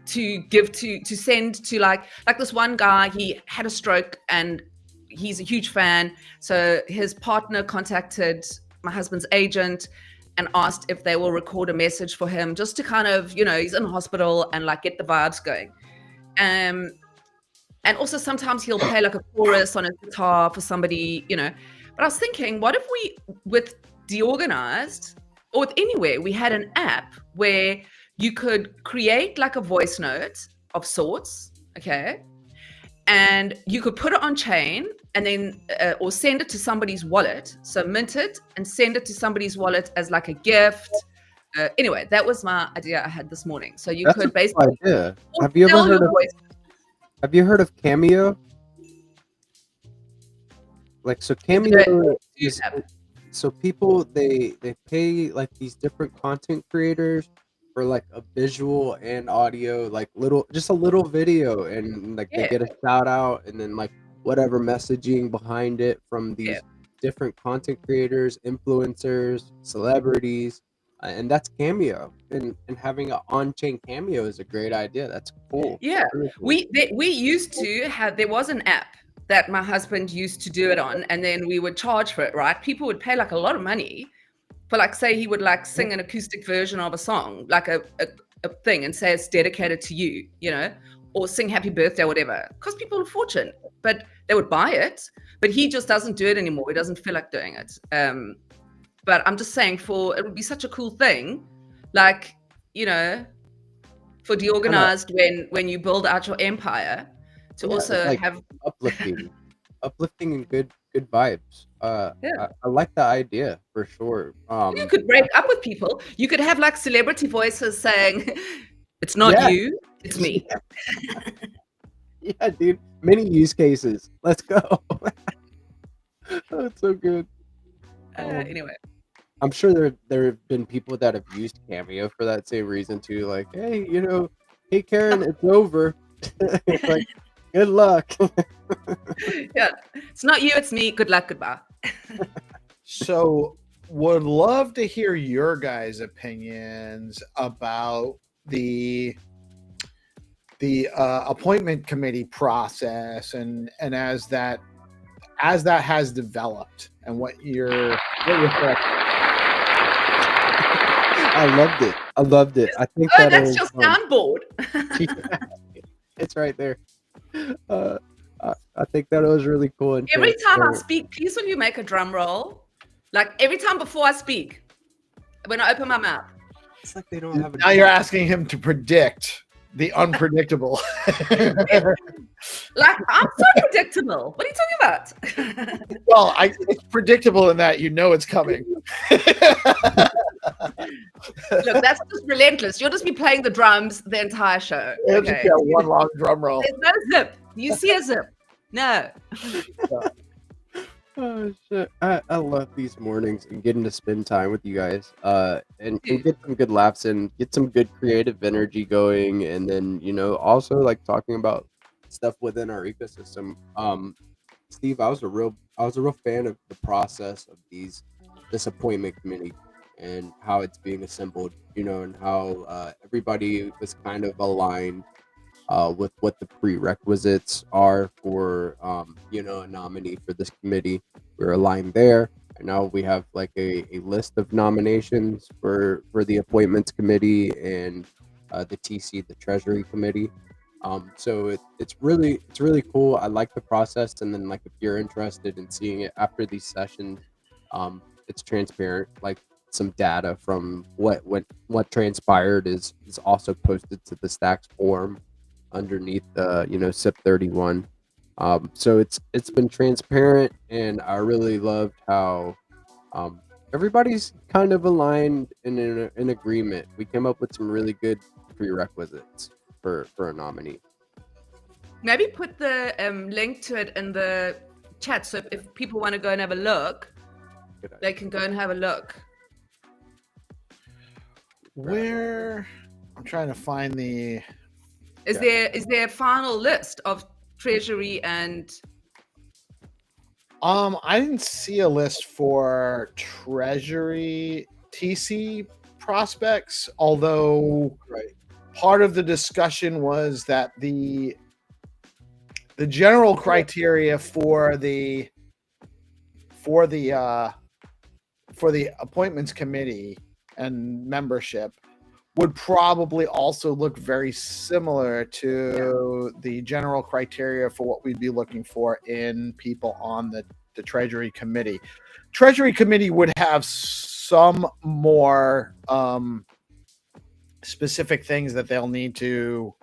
to give to send to like this one guy. He had a stroke and he's a huge fan. So his partner contacted my husband's agent and asked if they will record a message for him just to kind of, he's in hospital and like get the vibes going. And also sometimes he'll play like a chorus on his guitar for somebody, But I was thinking, what if we, with DeOrganized or with anywhere, we had an app where you could create like a voice note of sorts, okay? And you could put it on chain and then or send it to somebody's wallet. So mint it and send it to somebody's wallet as like a gift. Anyway, that was my idea I had this morning. So you That's could a cool basically idea. Have you ever sell your heard of voice. Have you heard of Cameo? Like, so Cameo is, so people they pay like these different content creators for like a visual and audio, like just a little video, and like they get a shout out and then like whatever messaging behind it from these different content creators, influencers, celebrities, and that's Cameo. And having an on-chain Cameo is a great idea. That's cool. Yeah, Really cool. we used to have, there was an app that my husband used to do it on, and then we would charge for it, right? People would pay like a lot of money for, like, say he would like sing an acoustic version of a song, like a thing, and say it's dedicated to you, you know, or sing happy birthday or whatever. It cost people a fortune, but they would buy it. But he just doesn't do it anymore. He doesn't feel like doing it. But I'm just saying, it would be such a cool thing, like, you know, for DeOrganized when you build out your empire, to also like have uplifting and good vibes. I like the idea for sure. You could break up with people. You could have like celebrity voices saying, "It's not you, it's me." Yeah, dude. Many use cases. Let's go. That's so good. Anyway, I'm sure there have been people that have used Cameo for that same reason too. Like, hey, you know, hey Karen, it's over. It's like, good luck. Yeah, it's not you, it's me. Good luck, goodbye. So, would love to hear your guys' opinions about the appointment committee process, and as that has developed, and what your thoughts. I loved it. I think that's your soundboard. It's right there. I think that was really cool. And every time I speak, please, will you make a drum roll? Like every time before I speak, when I open my mouth. It's like they don't have now you're asking him to predict the unpredictable. Like, I'm so predictable. What are you talking about? Well, it's predictable in that you know it's coming. Look, that's just relentless. You'll just be playing the drums the entire show. It'll just be a one long drum roll. There's no zip. Do you see a zip? No. Oh shit! I love these mornings and getting to spend time with you guys, and get some good laughs and get some good creative energy going, and then also like talking about stuff within our ecosystem. Steve, I was a real fan of the process of this appointment committee and how it's being assembled, and how everybody was kind of aligned with what the prerequisites are for a nominee for this committee. We're aligned there, and now we have like a list of nominations for the appointments committee and the TC, the Treasury Committee. So it's really cool. I like the process, and then like if you're interested in seeing it after these sessions, it's transparent. Like some data from what transpired is also posted to the Stacks forum underneath SIP 31. So it's been transparent, and I really loved how everybody's kind of aligned and in agreement. We came up with some really good prerequisites for a nominee. Maybe put the link to it in the chat, so if people want to go and have a look, they can go and have a look. Where I'm trying to find the. Is there a final list of Treasury and? I didn't see a list for Treasury TC prospects, although part of the discussion was that the general criteria for the appointments committee and membership would probably also look very similar to the general criteria for what we'd be looking for in people on the Treasury Committee. Treasury Committee would have some more specific things that they'll need to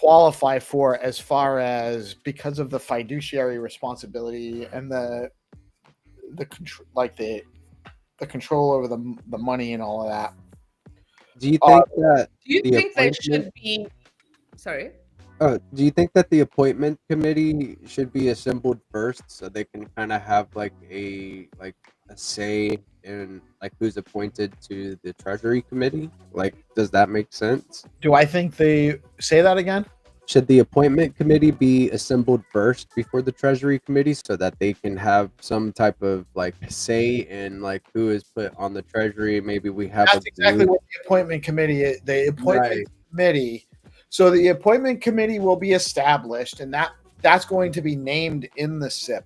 qualify for as far as because of the fiduciary responsibility and the control, like the control over the money and all of that. Do you think that Do you the think they appointment- should be? Sorry. do you think that the appointment committee should be assembled first so they can kind of have like a say in like who's appointed to the Treasury Committee? Like, does that make sense? Do I think they say that again? Should the appointment committee be assembled first before the Treasury Committee so that they can have some type of like say in like who is put on the Treasury? Maybe we have That's exactly what the appointment committee is. The appointment committee. So the appointment committee will be established, and that's going to be named in the SIP.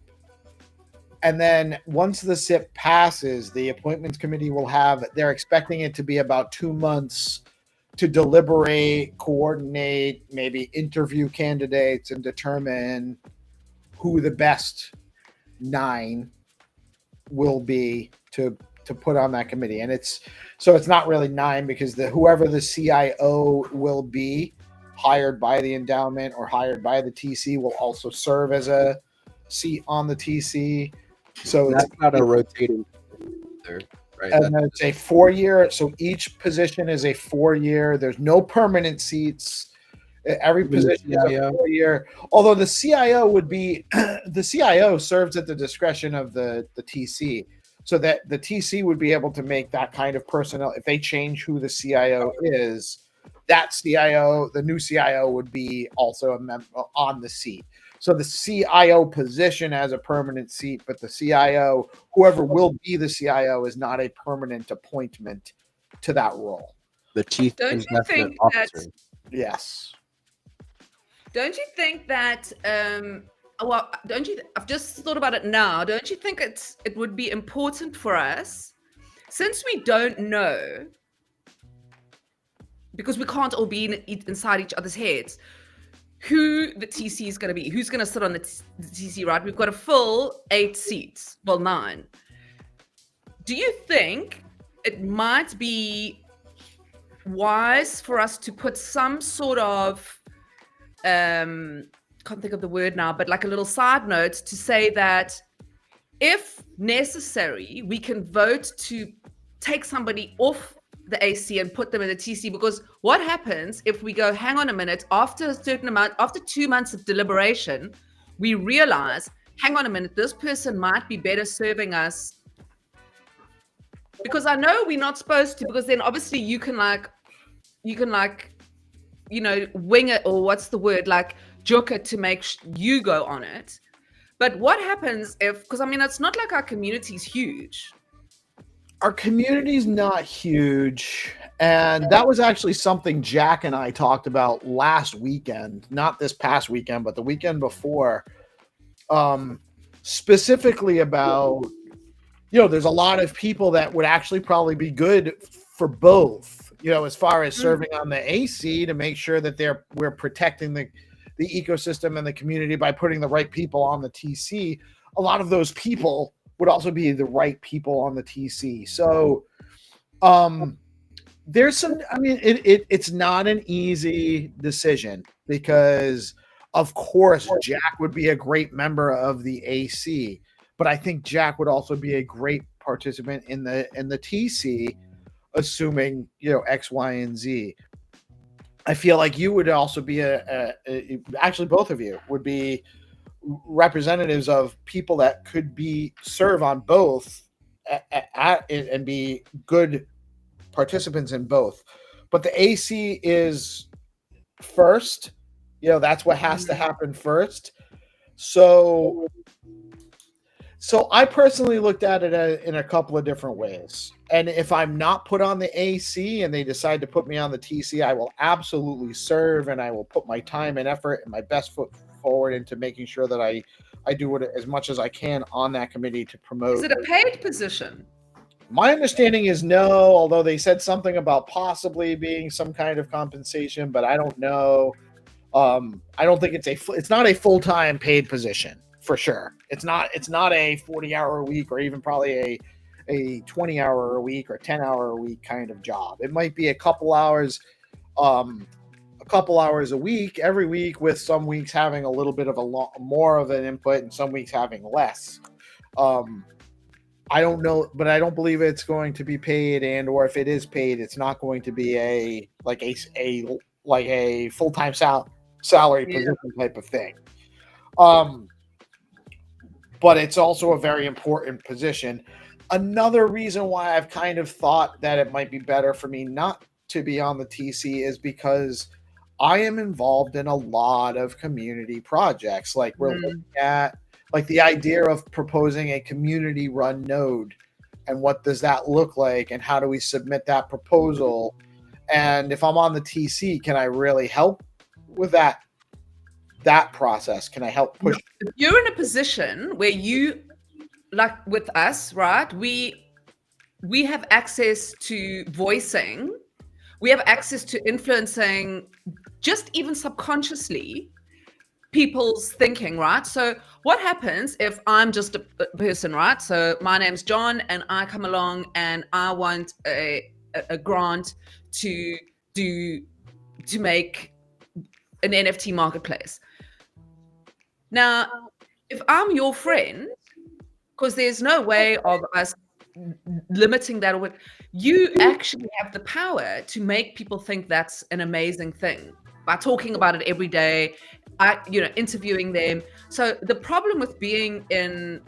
And then once the SIP passes, the appointments committee will have, they're expecting it to be about 2 months to deliberate, coordinate, maybe interview candidates and determine who the best 9 will be to put on that committee. And it's not really 9 because whoever the CIO will be hired by the endowment or hired by the TC will also serve as a seat on the TC. So that's not a rotating there, right? And then it's a 4-year. So each position is a 4-year. There's no permanent seats. Every position is a 4-year. Although the CIO would be, the CIO serves at the discretion of the TC. So that the TC would be able to make that kind of personnel. If they change who the CIO is, that CIO, the new CIO would be also a member on the seat. So the CIO position has a permanent seat, but the CIO, whoever will be the CIO, is not a permanent appointment to that role. The chief investment officer. Yes. Don't you think that? Well, don't you? I've just thought about it now. Don't you think it would be important for us, since we don't know, because we can't all be inside each other's heads, who the TC is going to be, who's going to sit on the TC, right? We've got a full 8 seats, well, 9. Do you think it might be wise for us to put some sort of, can't think of the word now, but like a little side note to say that if necessary, we can vote to take somebody off the AC and put them in the TC? Because what happens if we go, hang on a minute, after a certain amount, after 2 months of deliberation, we realize, hang on a minute, this person might be better serving us. Because I know we're not supposed to, because then obviously you can wing it, or what's the word, like joke it to make you go on it. But what happens if, because I mean, it's not like our community's huge. Our community's not huge, and that was actually something Jack and I talked about last weekend, not this past weekend, but the weekend before, specifically about, there's a lot of people that would actually probably be good for both, as far as serving on the AC to make sure that we're protecting the ecosystem and the community by putting the right people on the TC. A lot of those people would also be the right people on the TC. So there's some, I mean, it's not an easy decision because of course Jack would be a great member of the AC, but I think Jack would also be a great participant in the TC, assuming, X, Y, and Z. I feel like you would also be actually both of you would be representatives of people that could serve on both and be good participants in both. But the AC is first, that's what has to happen first. So I personally looked at it in a couple of different ways. And if I'm not put on the AC and they decide to put me on the TC, I will absolutely serve, and I will put my time and effort and my best foot forward into making sure that I do it as much as I can on that committee to promote. Is it a paid position? My understanding is no, although they said something about possibly being some kind of compensation, but I don't know. I don't think it's not a full-time paid position for sure. It's not a 40-hour a week or even probably a 20-hour a week or 10-hour a week kind of job. It might be a couple hours couple hours a week, every week, with some weeks having a little bit of a lot more of an input and some weeks having less. I don't know, but I don't believe it's going to be paid, and or if it is paid, it's not going to be a full-time salary position type of thing. But it's also a very important position. Another reason why I've kind of thought that it might be better for me not to be on the TC is because I am involved in a lot of community projects. Like we're looking at like the idea of proposing a community run node, and what does that look like, and how do we submit that proposal? And if I'm on the TC, can I really help with that process? Can I help push? If you're in a position where you, like with us, right? We have access to voicing, we have access to influencing, just even subconsciously, people's thinking, right? So what happens if I'm just a person, right? So my name's John, and I come along and I want a grant to make an NFT marketplace. Now, if I'm your friend, because there's no way of us limiting that, you actually have the power to make people think that's an amazing thing by talking about it every day, interviewing them. So the problem with being in,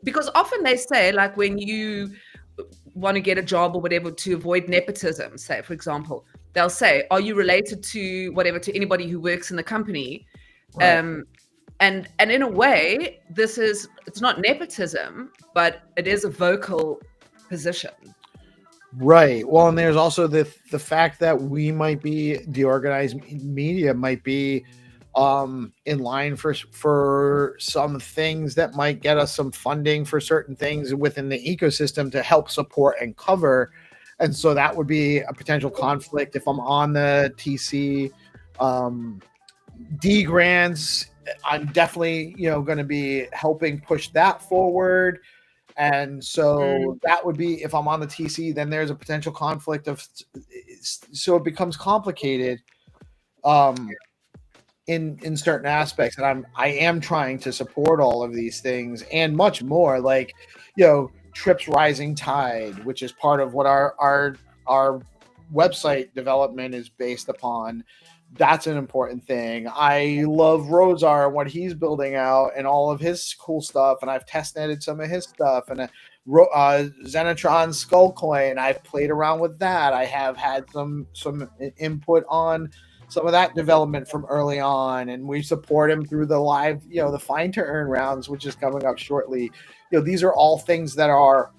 because often they say, like, when you want to get a job or whatever to avoid nepotism, say, for example, they'll say, are you related to whatever, to anybody who works in the company? Right. And in a way, it's not nepotism, but it is a vocal position. Right. Well, and there's also the fact that we might be, DeOrganized media might be in line for some things that might get us some funding for certain things within the ecosystem to help support and cover. And so that would be a potential conflict if I'm on the TC. D grants, I'm definitely, going to be helping push that forward. And so that would be, if I'm on the TC, then there's a potential conflict so it becomes complicated in certain aspects. And I am trying to support all of these things and much more, like, Trips Rising Tide, which is part of what our website development is based upon. That's an important thing. I love Rozar and what he's building out and all of his cool stuff. And I've testnetted some of his stuff, and Xenitron Skull Coin. I've played around with that. I have had some input on some of that development from early on, and we support him through the live, the Find2Earn rounds, which is coming up shortly. These are all things that are.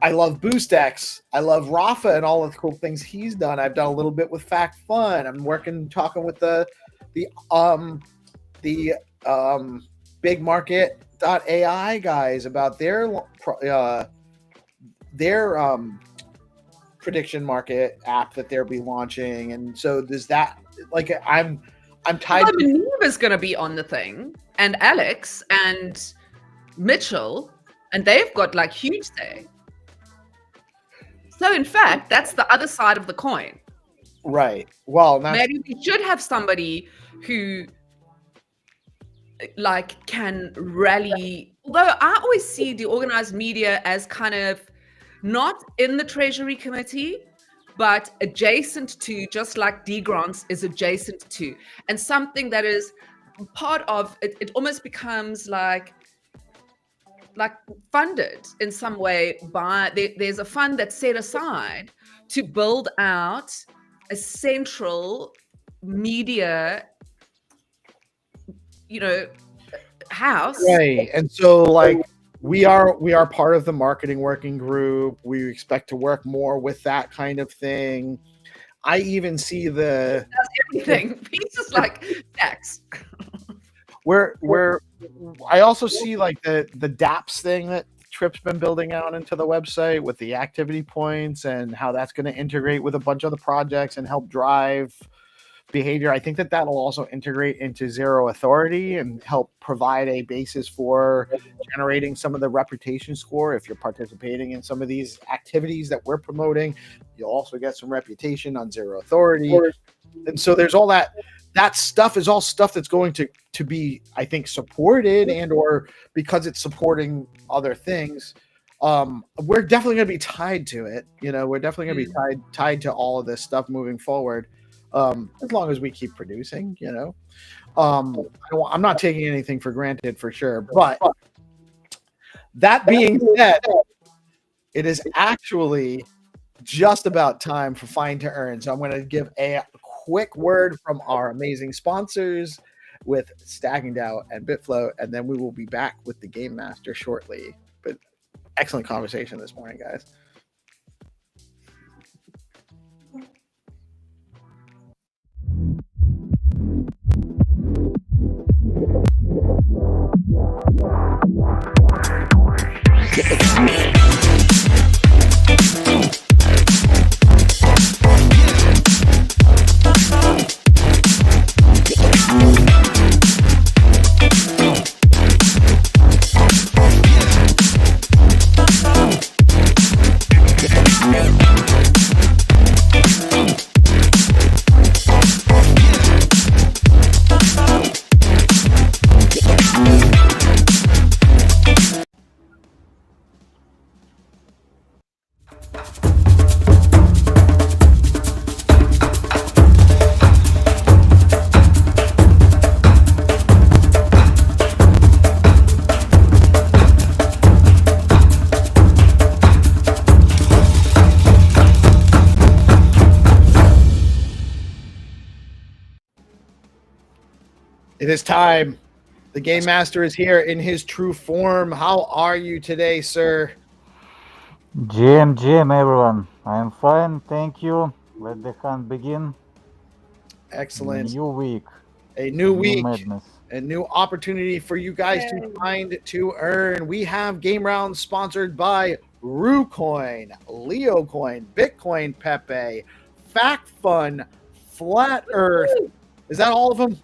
I love BoostX. I love Rafa and all of the cool things he's done. I've done a little bit with Fact Fun. I'm talking with the Big Market.ai guys about their prediction market app that they'll be launching. And so does that, like, I'm tied. Well, Neve is going to be on the thing, and Alex and Mitchell, and they've got like huge say. So in fact, that's the other side of the coin. Right. Well, maybe we should have somebody who like can rally. Although I always see the organized media as kind of not in the Treasury Committee, but adjacent to, just like D grants is adjacent to, and something that is part of it. It almost becomes like funded in some way by, there's a fund that's set aside to build out a central media, house. Right. And so, like, we are part of the marketing working group. We expect to work more with that kind of thing. I even see That's everything. He's just like tax. Where I also see like the dApps thing that Trip's been building out into the website with the activity points and how that's going to integrate with a bunch of the projects and help drive behavior. I think that'll also integrate into Zero Authority and help provide a basis for generating some of the reputation score if you're participating in some of these activities that we're promoting. You'll also get some reputation on Zero Authority. And so there's all that. That stuff is all stuff that's going to be, I think, supported, and or because it's supporting other things. We're definitely going to be tied to it. We're definitely going to be tied to all of this stuff moving forward. As long as we keep producing, I'm not taking anything for granted for sure. But that being said, it is actually just about time for Find2Earn. So I'm going to give a quick word from our amazing sponsors with Stacking DAO and Bitflow, and then we will be back with the Game Master shortly. But excellent conversation this morning, guys. It is time. The Game Master is here in his true form. How are you today, sir? GM, everyone. I'm fine, thank you. Let the hunt begin. Excellent. New week. A new week. Madness. A new opportunity for you guys to Find2Earn. We have game rounds sponsored by RuCoin, LeoCoin, Bitcoin Pepe, FactFun, Flat Earth. Is that all of them?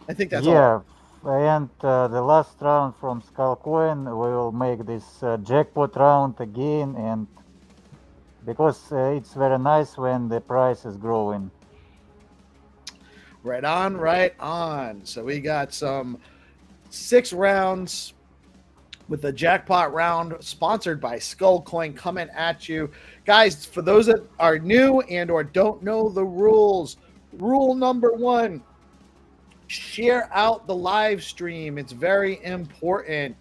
I think that's all. Yeah, and the last round from Skullcoin, we will make this jackpot round again, and because it's very nice when the price is growing. Right on, right on. So we got some 6 rounds with the jackpot round sponsored by Skullcoin coming at you. Guys, for those that are new and or don't know the rules, rule number 1, share out the live stream. It's very important.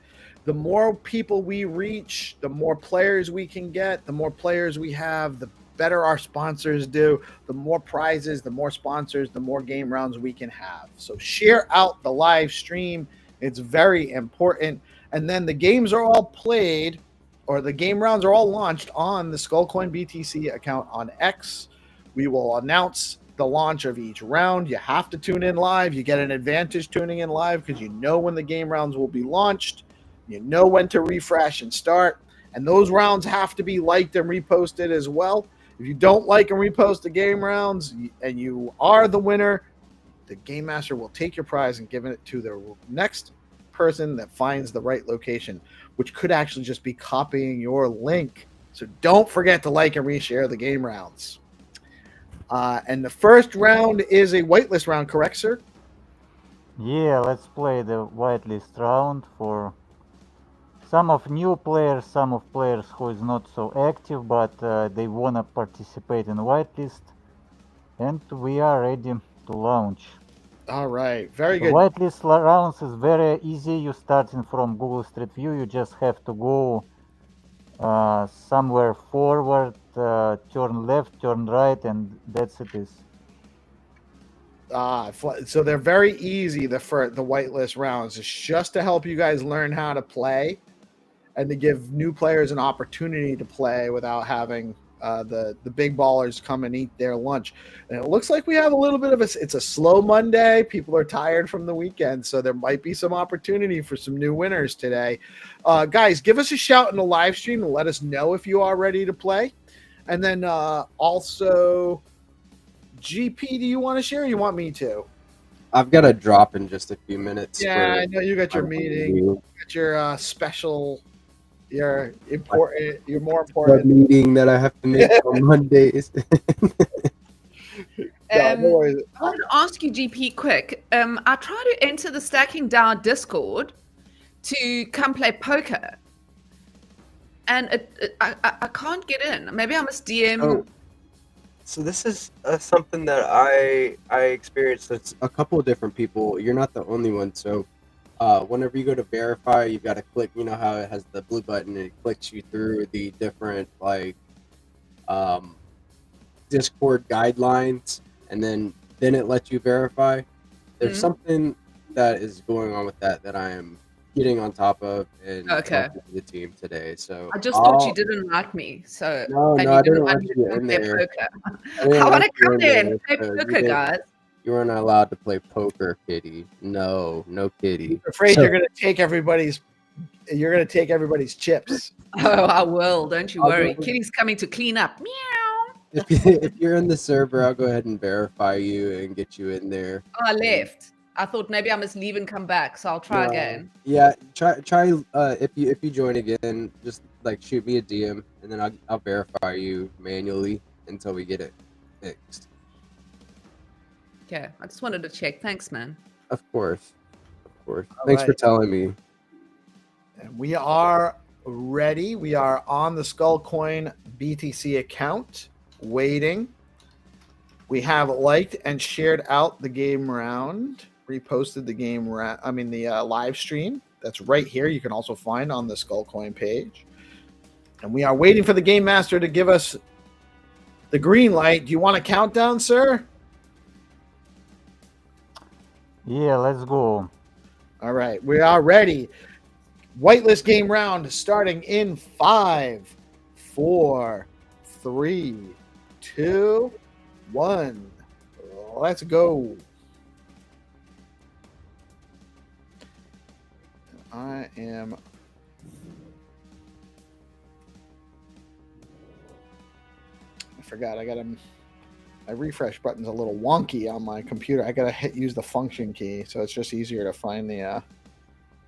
The more people we reach, the more players we can get, the more players we have, the better our sponsors do, the more prizes, the more sponsors, the more game rounds we can have. So share out the live stream. It's very important. And then the games are all played, or the game rounds are all launched on the Skullcoin BTC account on X. We will announce the launch of each round. You have to tune in live. You get an advantage tuning in live because you know when the game rounds will be launched. You know when to refresh and start. And those rounds have to be liked and reposted as well. If you don't like and repost the game rounds and you are the winner, the Game Master will take your prize and give it to the next person that finds the right location, which could actually just be copying your link. So don't forget to like and reshare the game rounds. And the first round is a whitelist round, correct, sir? Yeah, let's play the whitelist round for some of new players, some of players who is not so active, but they want to participate in whitelist. And we are ready to launch. All right, very good. Whitelist rounds is very easy. You starting from Google Street View. You just have to go somewhere forward, turn left, turn right, and that's it is. So they're very easy, the whitelist rounds. It's just to help you guys learn how to play and to give new players an opportunity to play without having the big ballers come and eat their lunch. And it looks like we have a little bit of it's a slow Monday. People are tired from the weekend, so there might be some opportunity for some new winners today. Guys, give us a shout in the live stream and let us know if you are ready to play. And then also, GP, do you want to share or you want me to? I've got to drop in just a few minutes. Yeah, I know you got your meeting. You got your special You're important. You're more That important. meeting that I have to make on Mondays. No, no worries. I wanted to ask you, GP, quick. I tried to enter the Stacking Down Discord to come play poker, and I can't get in. Maybe I must DM. So this is something that I experienced. It's a couple of different people. You're not the only one. So whenever you go to verify, you've got to click. You know how it has the blue button and it clicks you through the different Discord guidelines, and then it lets you verify. There's something that is going on with that I am getting on top of and talking to the team today. So I just thought you didn't like me. So No, and no, you I didn't didn't want want me you to come in play there. poker. I want to come there and play poker, guys. You weren't allowed to play poker, Kitty. No Kitty. I'm afraid you're gonna take everybody's. You're gonna take everybody's chips. Oh, I will. Don't you I'll worry. go- Kitty's coming to clean up. Meow. If you're in the server, I'll go ahead and verify you and get you in there. Oh, I left. I thought maybe I must leave and come back, so I'll try again. Yeah, try. If you join again, just like shoot me a DM, and then I'll verify you manually until we get it fixed. Okay, I just wanted to check. Thanks, man. Of course. All Thanks for right. telling me. And we are ready. We are on the Skullcoin BTC account, waiting. We have liked and shared out the game round, reposted the game round. I mean, the live stream. That's right here. You can also find on the Skullcoin page. And we are waiting for the game master to give us the green light. Do you want a countdown, sir? Yeah, let's go. All right, we are ready. Whitelist game round starting in 5, 4, 3, 2, 1. Let's go. I forgot. I got him. My refresh button's a little wonky on my computer. I gotta use the function key, so it's just easier to find the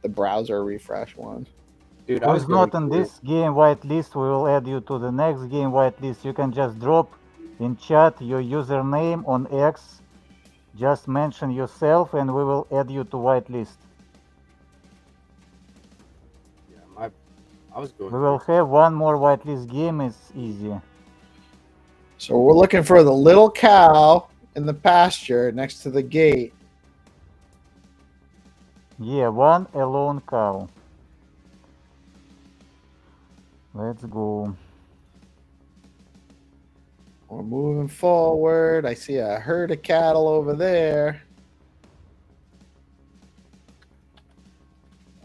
browser refresh one. Dude, Who's not in this game whitelist, we will add you to the next game whitelist. You can just drop in chat your username on X. Just mention yourself and we will add you to whitelist. Yeah, I was going. We will have one more whitelist game, it's easy. So we're looking for the little cow in the pasture next to the gate. Yeah, one alone cow. Let's go. We're moving forward. I see a herd of cattle over there.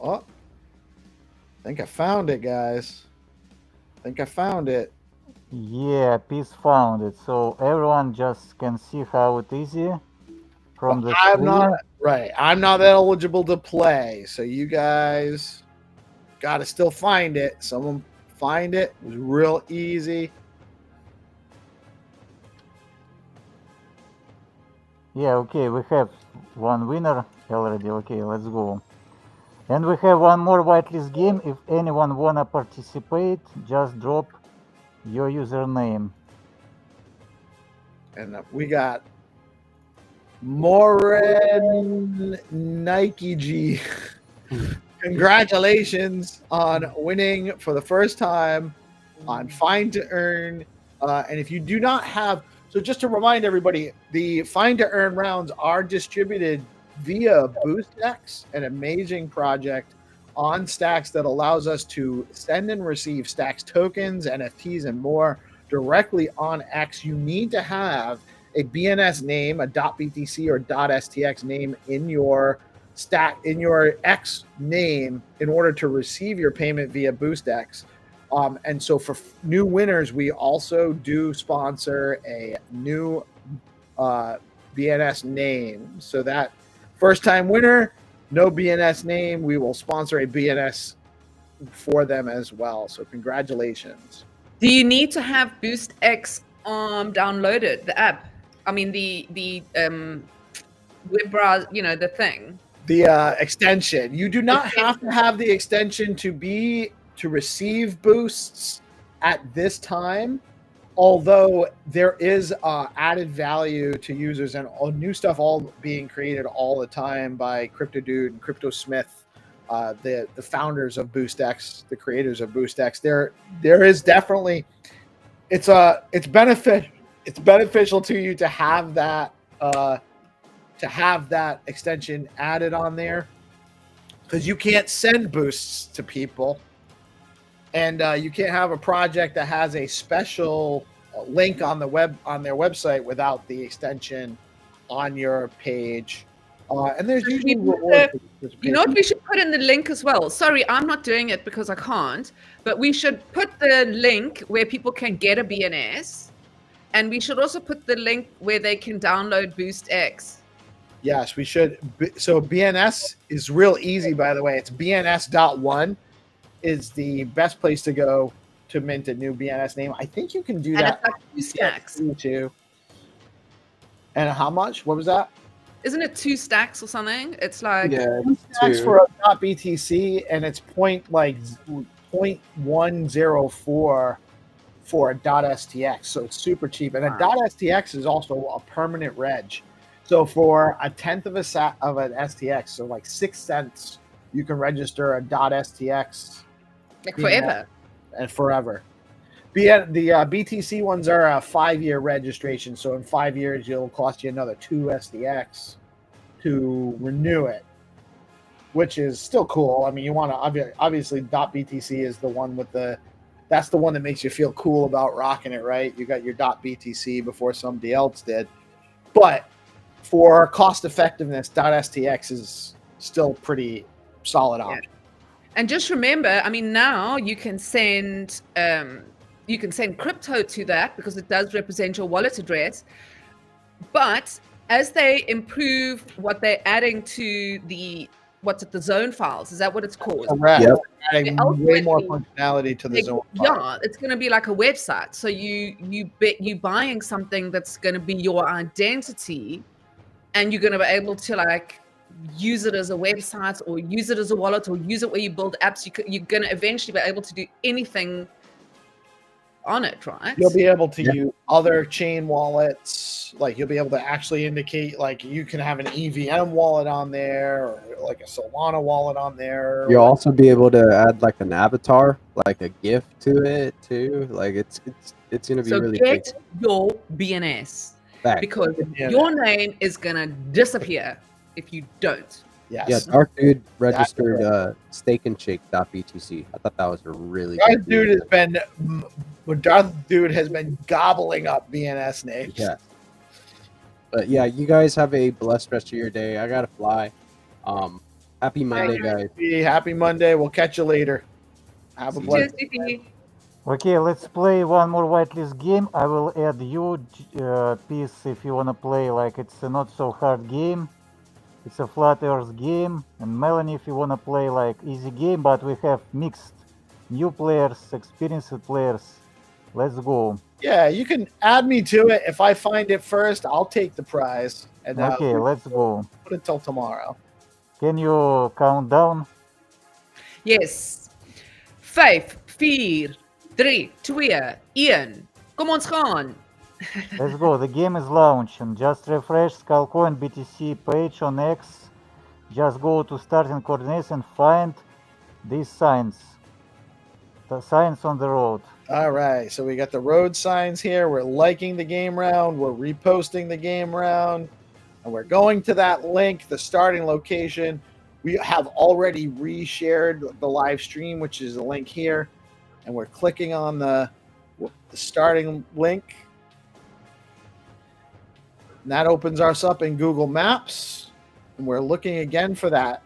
Oh, I think I found it, guys. I think I found it. Yeah, Peace found it. So everyone just can see how it easy from the I'm screen. not right. I'm not eligible to play, so you guys got to still find it. Someone find it. It was real easy. Yeah, okay, we have one winner already. Okay, let's go. And we have one more whitelist game. If anyone wanna participate, just drop your username. And we got Moren Nike G. Congratulations on winning for the first time on Find2Earn. And if you do not have, so just to remind everybody, the Find2Earn rounds are distributed via BoostX, an amazing project on Stacks that allows us to send and receive Stacks tokens, NFTs, and more directly on X. You need to have a BNS name, a .btc or .stx name in your stack, in your X name, in order to receive your payment via BoostX. And so for new winners, we also do sponsor a new BNS name. So that first time winner, no BNS name, we will sponsor a BNS for them as well. So congratulations. Do you need to have BoostX downloaded, the app? I mean, the web browser, you know, the thing. The extension. You do not have to have the extension to be to receive boosts at this time, although there is added value to users and all new stuff all being created all the time by CryptoDude and CryptoSmith, the founders of BoostX, the creators of BoostX. There is definitely it's beneficial to you to have that extension added on there, because you can't send boosts to people. And you can't have a project that has a special link on the on their website without the extension on your page. And there's usually rewards. You know what we should put in the link as well? Sorry, I'm not doing it because I can't, but we should put the link where people can get a BNS, and we should also put the link where they can download BoostX. Yes, we should. So BNS is real easy, by the way. It's BNS.1 is the best place to go to mint a new BNS name. I think you can do that. And it's like 2 stacks. Too. And how much? What was that? Isn't it 2 stacks or something? It's like 2 stacks for a .btc, and it's 0.104 for a .stx. So it's super cheap. And a .stx is also a permanent reg. So for a tenth of an STX, so like 6 cents, you can register a .stx. Like forever. And forever. The BTC ones are a 5-year registration. So in 5 years, it'll cost you another 2 STX to renew it, which is still cool. I mean, you want to obviously .btc is the one that's the one that makes you feel cool about rocking it, right? You got your .btc before somebody else did. But for cost effectiveness, .stx is still pretty solid option. Yeah. And just remember, I mean, now you can send crypto to that because it does represent your wallet address. But as they improve what they're adding to the zone files, is that what it's called? Correct. Yep. Adding way more functionality to the zone file. Yeah, it's going to be like a website. So you buying something that's going to be your identity, and you're going to be able to like use it as a website or use it as a wallet or use it where you build apps. You're going to eventually be able to do anything on it, right? You'll be able to use other chain wallets. Like you'll be able to actually indicate, like you can have an EVM wallet on there or like a Solana wallet on there. You'll also be able to add like an avatar, like a GIF to it too. Like it's going to be really big. So get your BNS. Fact. Because your name is going to disappear if you don't. Yes. Yeah, Dark Dude registered Steak and Shake.btc. I thought that was a really Darth Dude has been gobbling up BNS names. Yeah. But yeah, you guys have a blessed rest of your day. I gotta fly. Happy Monday, guys. Happy Monday. We'll catch you later. Have a blessed day. Okay, let's play one more whitelist game. I will add you, Peace, if you wanna play. Like it's a not so hard game. It's a flat earth game. And Melanie, if you wanna play like easy game, but we have mixed new players, experienced players. Let's go. Yeah, you can add me to it. If I find it first, I'll take the prize. And Okay, let's go. Put it till tomorrow. Can you count down? Yes. 5, 4, 3, 2, 1. Kom ons gaan. Let's go. The game is launching. Just refresh Skullcoin BTC page on X. Just go to starting coordinates and find these signs. The signs on the road. All right. So we got the road signs here. We're liking the game round. We're reposting the game round. And we're going to that link, the starting location. We have already reshared the live stream, which is the link here. And we're clicking on the starting link. And that opens us up in Google Maps. And we're looking again for that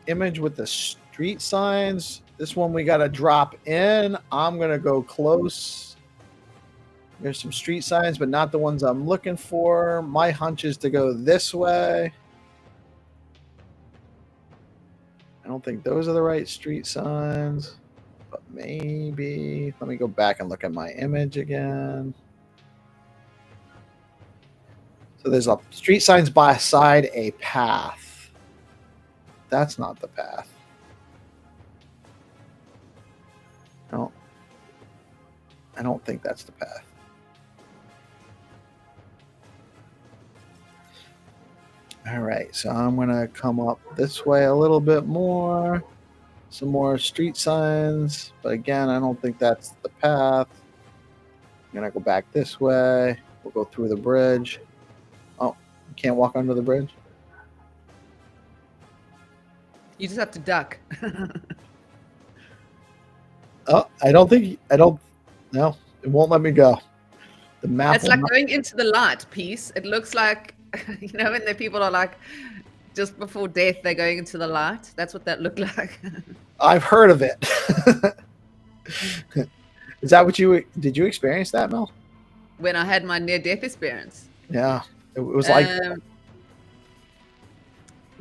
image with the street signs. This one we got to drop in. I'm going to go close. There's some street signs, but not the ones I'm looking for. My hunch is to go this way. I don't think those are the right street signs, but maybe. Let me go back and look at my image again. So there's a street signs beside a path. That's not the path. No, I don't think that's the path. All right, so I'm gonna come up this way a little bit more. Some more street signs, but again, I don't think that's the path. I'm gonna go back this way. We'll go through the bridge. Oh, you can't walk under the bridge? You just have to duck. Oh, no, it won't let me go. The map It's like going into the light, Peace. It looks like, you know, when the people are like, just before death, they're going into the light. That's what that looked like. I've heard of it. Is that what did you experience that, Mel? When I had my near-death experience. Yeah, it was like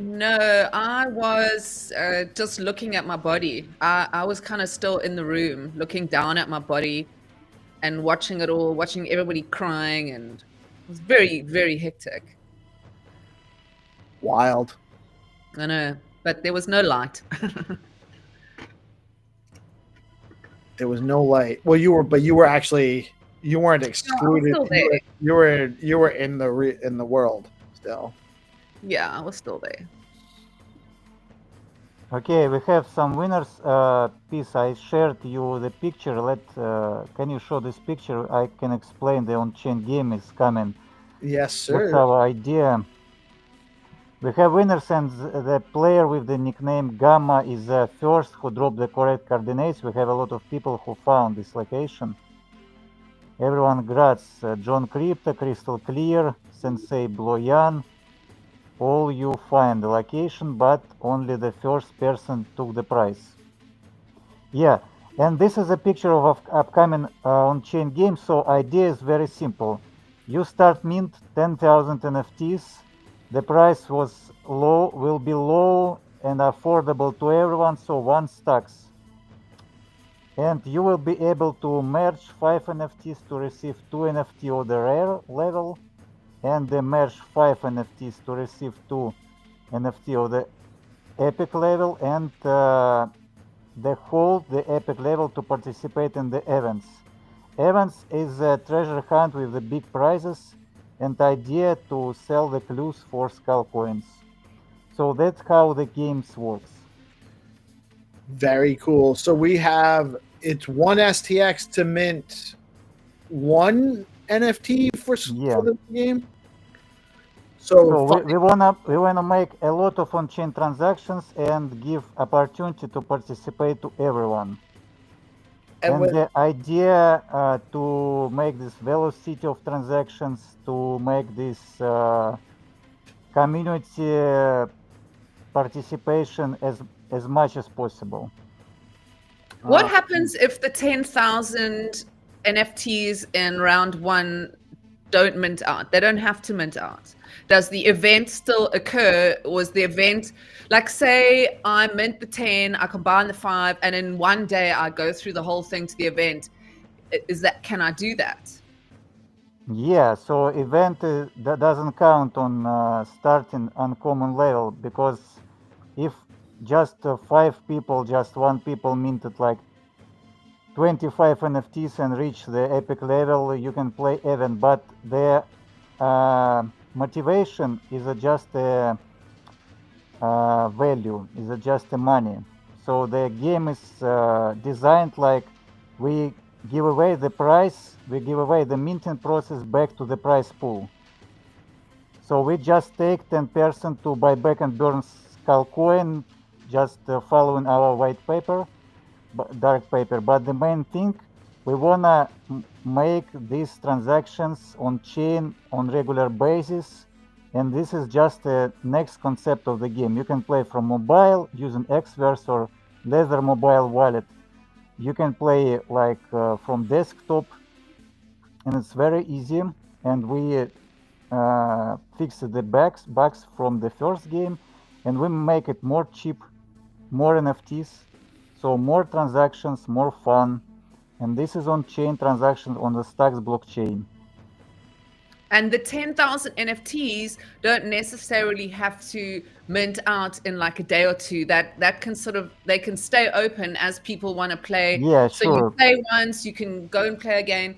no, I was just looking at my body. I was kind of still in the room, looking down at my body and watching it all, watching everybody crying, and it was very, very hectic. wild. I know, but there was no light. There was no light. Well, you weren't excluded. still there. You were in the world still. Yeah, I was still there. Okay, we have some winners. Peace, I shared you the picture. Can you show this picture? I can explain the on-chain game is coming. Yes, What's sir. our idea? We have winners, and the player with the nickname Gamma is the first who dropped the correct coordinates. We have a lot of people who found this location. Everyone grats. John Crypto, Crystal Clear, Sensei Bloyan. All you find the location, but only the first person took the prize. Yeah, and this is a picture of upcoming on-chain game. So idea is very simple. You start mint 10,000 NFTs. The price will be low and affordable to everyone, so one stacks. And you will be able to merge 5 NFTs to receive 2 NFT of the rare level, and merge 5 NFTs to receive 2 NFT of the epic level, and hold the epic level to participate in the events. Events is a treasure hunt with the big prizes, and idea to sell the clues for skull coins. So that's how the games works. Very cool. So it's one STX to mint one NFT for the game. So we wanna make a lot of on-chain transactions and give opportunity to participate to everyone. And the idea to make this velocity of transactions, to make this community participation as much as possible. What happens if the 10,000 NFTs in round 1 don't mint out? They don't have to mint out. Does the event still occur? Was the event, like say I mint the 10, I combine the 5, and in one day I go through the whole thing to the event? Can I do that? Yeah, so event that doesn't count on starting uncommon level, because if just 5 people, just 1 people minted like 25 NFTs and reach the epic level, you can play event, but the motivation is just a value, is just a money. So the game is designed like we give away the price, we give away the minting process back to the price pool. So we just take 10% to buy back and burn skull coin, just following our white paper, dark paper. But the main thing, we wanna make these transactions on chain on regular basis, and this is just the next concept of the game. You can play from mobile using Xverse or Ledger mobile wallet. You can play like from desktop, and it's very easy. And we fixed the bugs from the first game, and we make it more cheap, more NFTs, so more transactions, more fun. And this is on-chain transactions on the Stacks blockchain. And the 10,000 NFTs don't necessarily have to mint out in like a day or two. That can they can stay open as people want to play. Yeah, So you sure. play once, you can go and play again.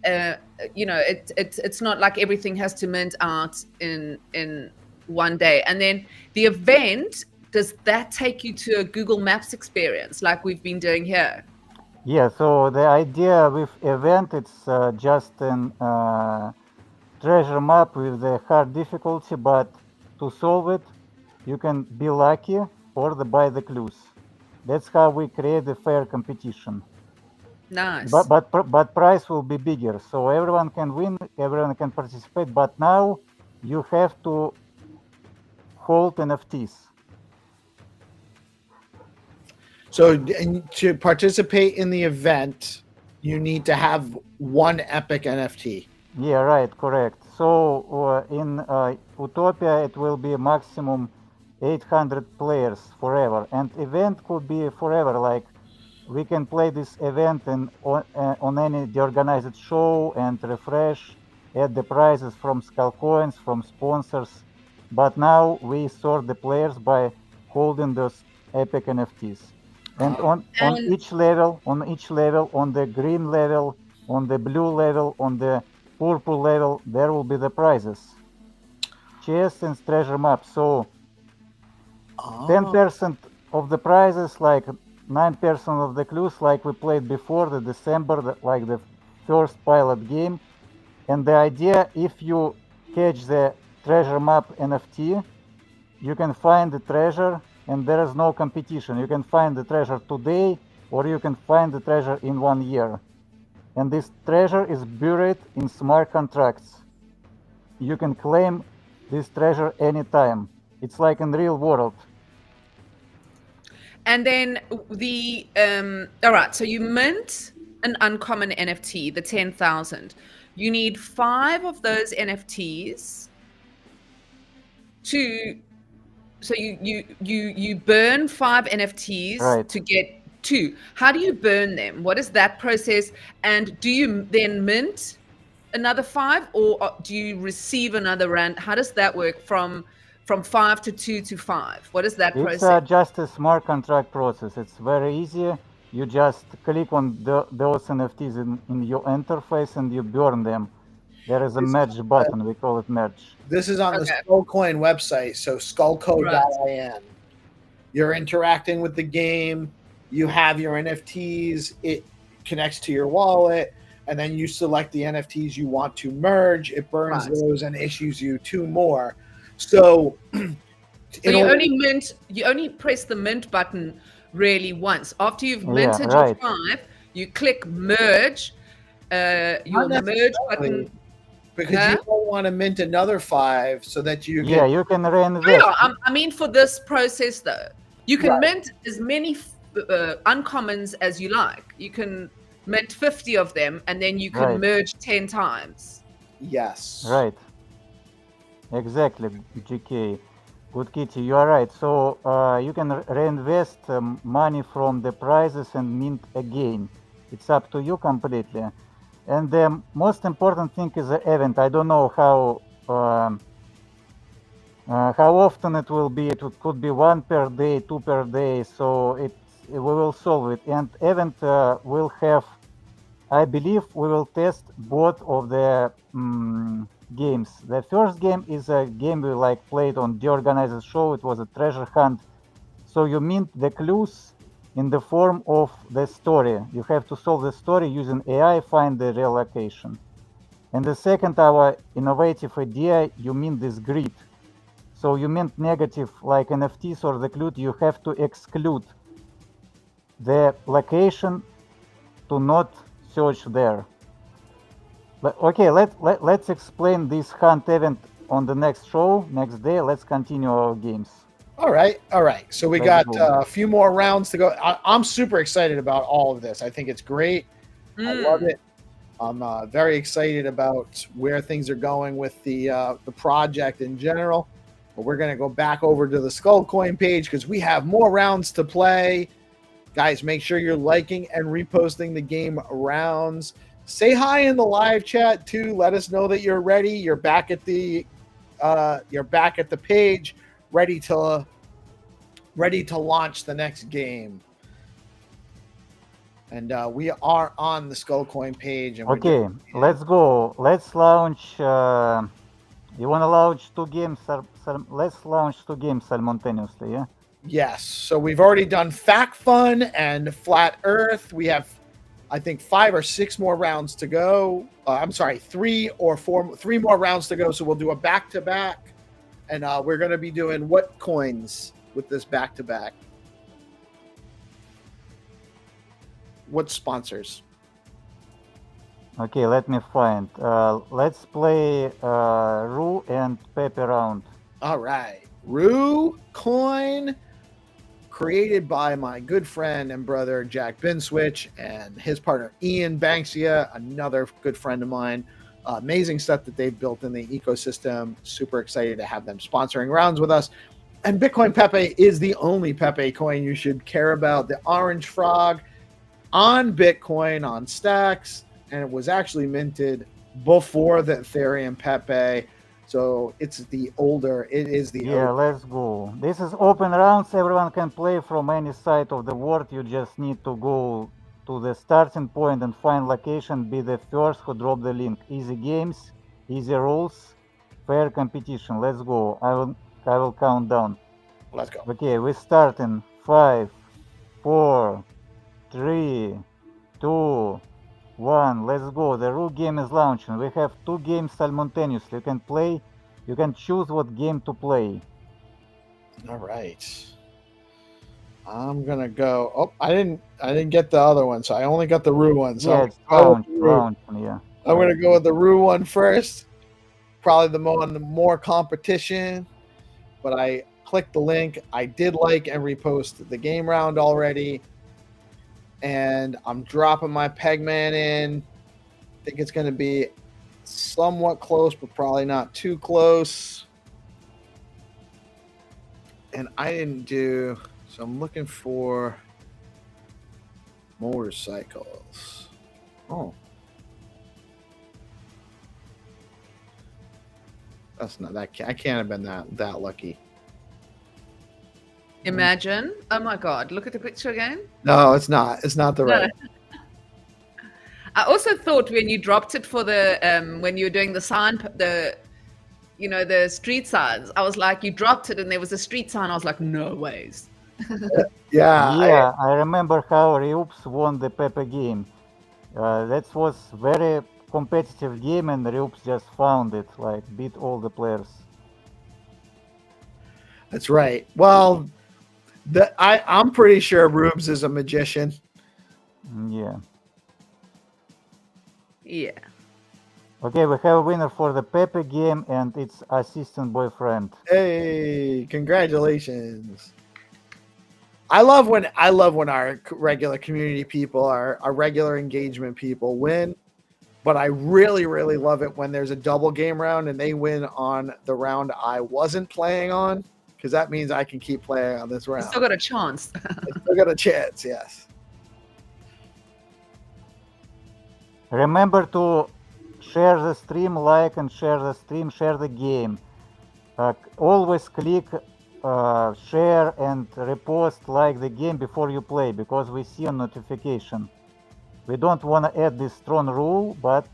It's not like everything has to mint out in one day. And then the event, does that take you to a Google Maps experience like we've been doing here? Yeah, so the idea with event, it's just an treasure map with the hard difficulty, but to solve it, you can be lucky or buy the clues. That's how we create a fair competition. Nice. But price will be bigger, so everyone can win, everyone can participate. But now you have to hold NFTs. So to participate in the event, you need to have one epic NFT. Yeah, right, correct. So in Utopia, it will be maximum 800 players forever, and event could be forever. Like we can play this event on any DeOrganized show and refresh, add the prizes from skull coins, from sponsors. But now we sort the players by holding those epic NFTs. And on each level, on the green level, on the blue level, on the purple level, there will be the prizes, chests and treasure maps. So 10% of the prizes, like 9% of the clues, like we played before the December, like the first pilot game. And the idea, if you catch the treasure map NFT, you can find the treasure, and there is no competition. You can find the treasure today, or you can find the treasure in 1 year. And this treasure is buried in smart contracts. You can claim this treasure anytime. It's like in real world. And then all right, so you mint an uncommon NFT, the 10,000. You need 5 of those NFTs so you burn 5 NFTs Right. to get 2. How do you burn them? What is that process? And do you then mint another 5, or do you receive another rand? How does that work from 5 to 2 to 5? What is that It's process? just a smart contract process. It's very easy. You just click on those NFTs in your interface and you burn them. There is a merge button. We call it merge. This is on the Okay. Skullcoin website, so skullcode.in. You're interacting with the game. You have your NFTs. It connects to your wallet, and then you select the NFTs you want to merge. It burns Right. those and issues you 2 more. So, So you only press the mint button really once. After you've minted right. your 5, you click merge. Your merge button. because Huh? you don't want to mint another 5 so that you Yeah, can. you can reinvest. Yeah, I mean for this process though, you can Right. mint as many uncommons as you like. You can mint 50 of them, and then you can Right. merge 10 times. Yes. Right. Exactly, GK. Good Kitty, you are right. So you can reinvest money from the prizes and mint again. It's up to you completely. And the most important thing is the event. I don't know how often it will be. It could be 1 per day, 2 per day. So we will solve it. And event will have, I believe, we will test both of the games. The first game is a game we played on DeOrganized show. It was a treasure hunt. So you mint the clues in the form of the story. You have to solve the story using AI, find the real location. And the second, our innovative idea, you mint this grid. So you mint negative like NFTs or the clue. You have to exclude the location to not search there. But okay, let's explain this hunt event on the next show, next day. Let's continue our games. All right. So we Let's got go. a few more rounds to go. I'm super excited about all of this. I think it's great. I love it. I'm very excited about where things are going with the project in general. But we're going to go back over to the Skullcoin page because we have more rounds to play. Guys, make sure you're liking and reposting the game rounds. Say hi in the live chat too. Let us know that you're ready. You're back at the page, ready to launch the next game. And we are on the Skullcoin page. And Okay, let's go. Let's launch. You want to launch two games? Let's launch two games simultaneously, yeah? Yes. So we've already done Fact Fun and Flat Earth. We have, I think, 5 or 6 more rounds to go. I'm sorry, 3 more rounds to go. So we'll do a back-to-back. And we're going to be doing what coins with this back-to-back? What sponsors? Okay, let me find. Let's play Rue and Pepe round. All right. Rue coin, created by my good friend and brother Jack Binswitch and his partner Ian Banksia, another good friend of mine. Amazing stuff that they've built in the ecosystem. Super excited to have them sponsoring rounds with us. And Bitcoin Pepe is the only Pepe coin you should care about. The orange frog on Bitcoin on Stacks, and it was actually minted before the Ethereum Pepe. So it is the older. Let's go. This is open rounds. Everyone can play from any side of the world. You just need to go to the starting point and find location. Be the first who drop the link. Easy games, easy rules, fair competition. Let's go. I will count down. Let's go. Okay, we start in 5, 4, 3, 2, 1. Let's go. The Rue game is launching. We have 2 games simultaneously. You can play. You can choose what game to play. All right. I'm gonna go. Oh, I didn't get the other one, so I only got the Rue one. So Yeah, it's launching. Yeah. I'm gonna go with the Rue one first. Probably the more competition, but I clicked the link. I did like and repost the game round already. And I'm dropping my Pegman in. I think it's going to be somewhat close, but probably not too close. And I didn't do, so I'm looking for motorcycles. Oh. That's not that. I can't have been that lucky. Imagine. Oh my God. Look at the picture again. No, it's not. It's not the right. I also thought when you dropped it for the when you were doing the sign, the street signs, I was like, you dropped it and there was a street sign. I was like, no ways. Yeah. I remember how Ryups won the Pepe game. That was very competitive game, and Ryups just found it, like beat all the players. That's right. Well, I'm pretty sure Rubes is a magician. Yeah. Yeah. Okay, we have a winner for the Pepe game, and it's assistant boyfriend. Hey, congratulations! I love when our regular community people, our regular engagement people win, but I really, really love it when there's a double game round and they win on the round I wasn't playing on, because that means I can keep playing on this round. You still got a chance. I still got a chance, yes. Remember to share the stream, like and share the stream, share the game. Always click share and repost like the game before you play, because we see a notification. We don't want to add this strong rule, but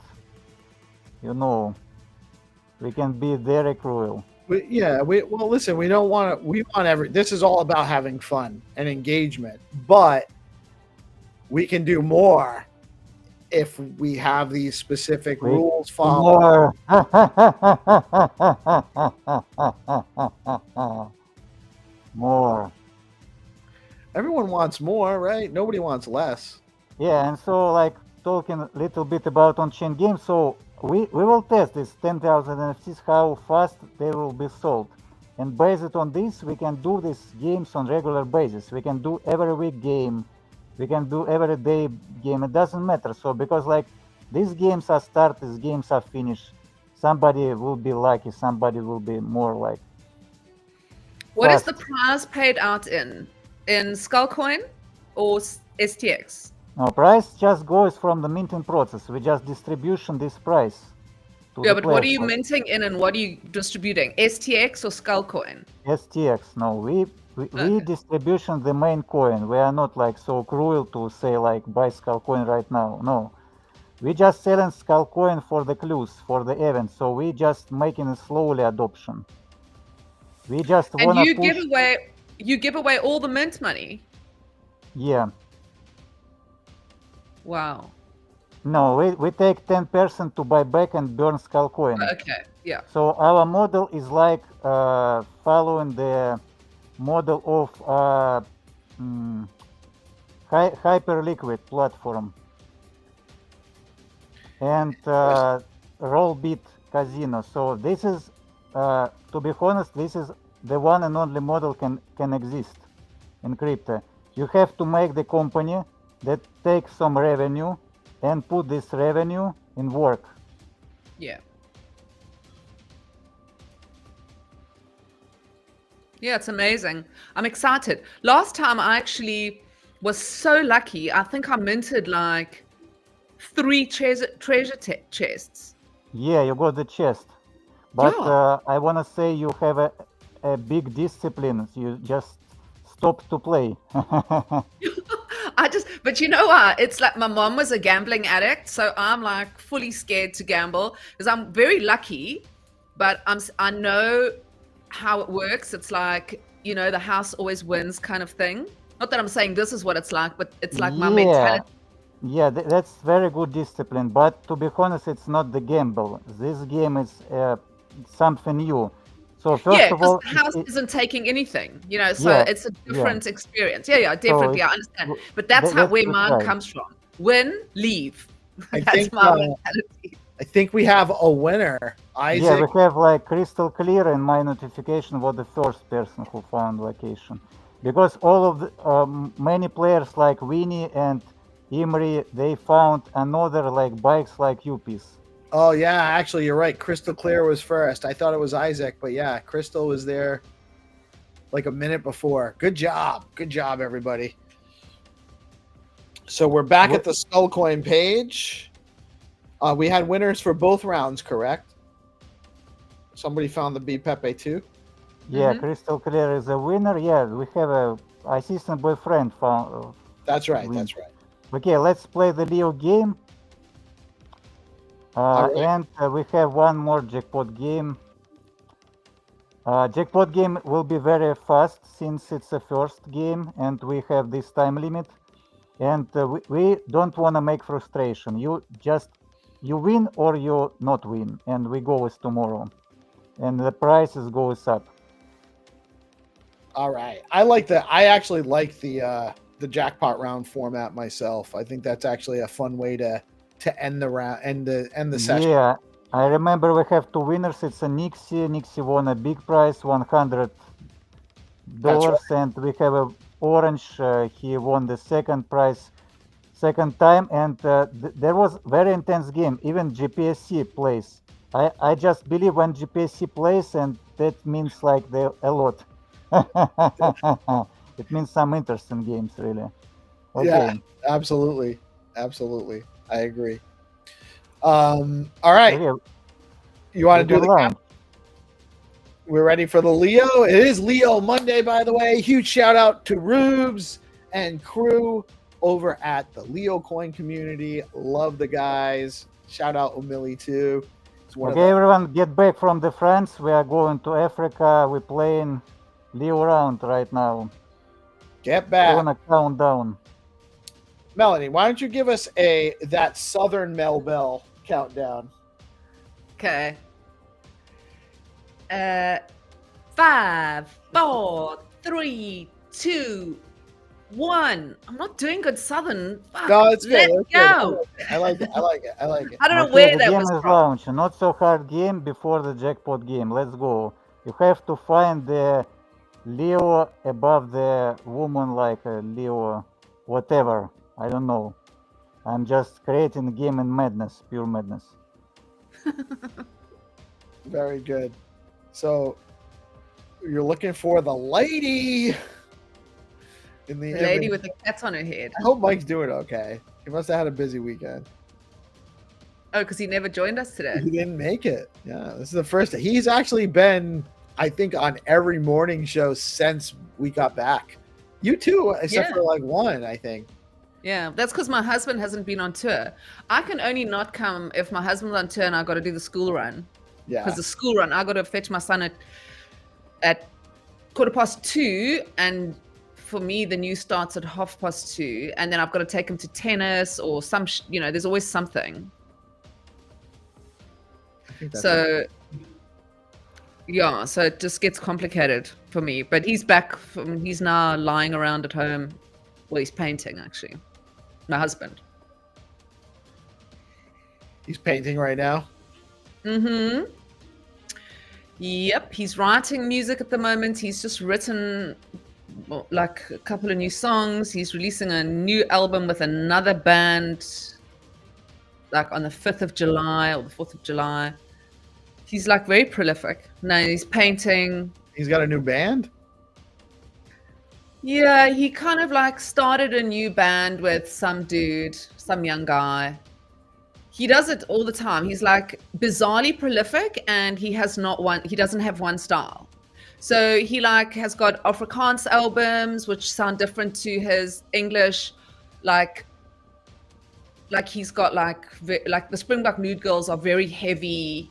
we can be very cruel. Well, listen, we don't want to. We want this is all about having fun and engagement, but we can do more if we have these specific rules followed. More. Everyone wants more, right? Nobody wants less. Yeah, and so like talking a little bit about on-chain games, so we will test this 10,000 NFTs, how fast they will be sold. And based on this, we can do these games on regular basis. We can do every week game. We can do every day game. It doesn't matter. So because like these games are start, these games are finished. Somebody will be lucky. Somebody will be more like. What is the prize paid out in Skullcoin? or STX? No, price just goes from the minting process. We just distribution this price to Yeah, the but what are you platform. minting in and what are you distributing? STX or Skullcoin? STX. No, we Okay. distribution the main coin. We are not like so cruel to say like buy skull coin right now. No, we just selling skull coin for the clues for the event. So we just making a slowly adoption. We just And wanna you push. give away all the mint money. Yeah. Wow. No, we take 10% to buy back and burn skull coin. Okay. Yeah. So our model is like following the model of hyperliquid platform and Rollbit Casino. So this is, to be honest, this is the one and only model can exist in crypto. You have to make the company that takes some revenue and put this revenue in work. Yeah. Yeah, it's amazing. I'm excited. Last time I actually was so lucky. I think I minted like 3 treasure chests. Yeah, you got the chest. But Yeah. I want to say you have a big discipline. You just stop to play. But you know what? It's like my mom was a gambling addict, so I'm like fully scared to gamble because I'm very lucky, but I know how it works. It's like, the house always wins kind of thing. Not that I'm saying this is what it's like, but it's like my mentality. Yeah, that's very good discipline. But to be honest, it's not the gamble. This game is something new. So first of all, the house isn't taking anything, so yeah, it's a different experience. Yeah, definitely, I understand. But that's that's where the mine try. comes from. Win, leave. I That's think, my mentality. I think we have a winner. Isaac. Yeah, we have like crystal clear, and my notification was the first person who found location. Because all of the, many players like Winnie and Imri, they found another like bikes like Yuppies. Oh yeah, actually you're right. Crystal Clear was first. I thought it was Isaac, but yeah, Crystal was there like a minute before. Good job. Good job, everybody. So we're back at the Skullcoin page. We had winners for both rounds, correct? Somebody found the B Pepe too. Yeah, Crystal Clear is a winner. Yeah, we have a assistant boyfriend found. That's right. Win. That's right. Okay, let's play the Leo game. Right. And we have one more jackpot game. Jackpot game will be very fast since it's a first game and we have this time limit. And we don't want to make frustration. You win or you not win, and we go with tomorrow, and the prices goes up. All right, I actually like the jackpot round format myself. I think that's actually a fun way to end the round, end the session. Yeah, I remember we have two winners. It's a Nixie. Nixie won a big prize, $100, right. And we have a Orange. He won the second prize, second time, and there was very intense game. Even GPSC plays. I just believe when GPSC plays, and that means like a lot. It means some interesting games, really. Okay. Yeah, absolutely. I agree. All right. Okay. You want to do the count? We're ready for the Leo. It is Leo Monday, by the way. Huge shout out to Rubes and crew over at the Leo Coin community. Love the guys. Shout out Omili too. Okay, everyone, get back from the France. We are going to Africa. We're playing Leo round right now. Get back. On a countdown. Melanie, why don't you give us that Southern Mel Bell countdown? Okay. 5, 4, 3, 2, 1. I'm not doing good Southern. Fuck. No, it's good. Let's go. Good. I like it. I don't know where that game was is from. Launched. Not so hard game before the jackpot game. Let's go. You have to find the Leo above the woman, like Leo whatever. I don't know. I'm just creating a game in madness, pure madness. Very good. So you're looking for the lady. in the The lady image. with the cats on her head. I hope Mike's doing okay. He must have had a busy weekend. Oh, because he never joined us today. He didn't make it. Yeah, this is the first. He's actually been, I think, on every morning show since we got back. You too, except for like one, I think. Yeah, that's because my husband hasn't been on tour. I can only not come if my husband's on tour and I got to do the school run. Yeah. Because the school run, I got to fetch my son at 2:15, and for me, the news starts at 2:30, and then I've got to take him to tennis or some, there's always something. So, yeah, so it just gets complicated for me. But he's back. He's now lying around at home. Well, he's painting, actually. My husband. He's painting right now. Mm-hmm. Yep, he's writing music at the moment. He's just written like a couple of new songs. He's releasing a new album with another band, like on the 5th of July or the 4th of July. He's like very prolific. Now he's painting. He's got a new band? Yeah, he kind of like started a new band with some dude, some young guy. He does it all the time. He's like bizarrely prolific, and he doesn't have one style. So he like has got Afrikaans albums which sound different to his English, like he's got like the Springbok Nude Girls are very heavy,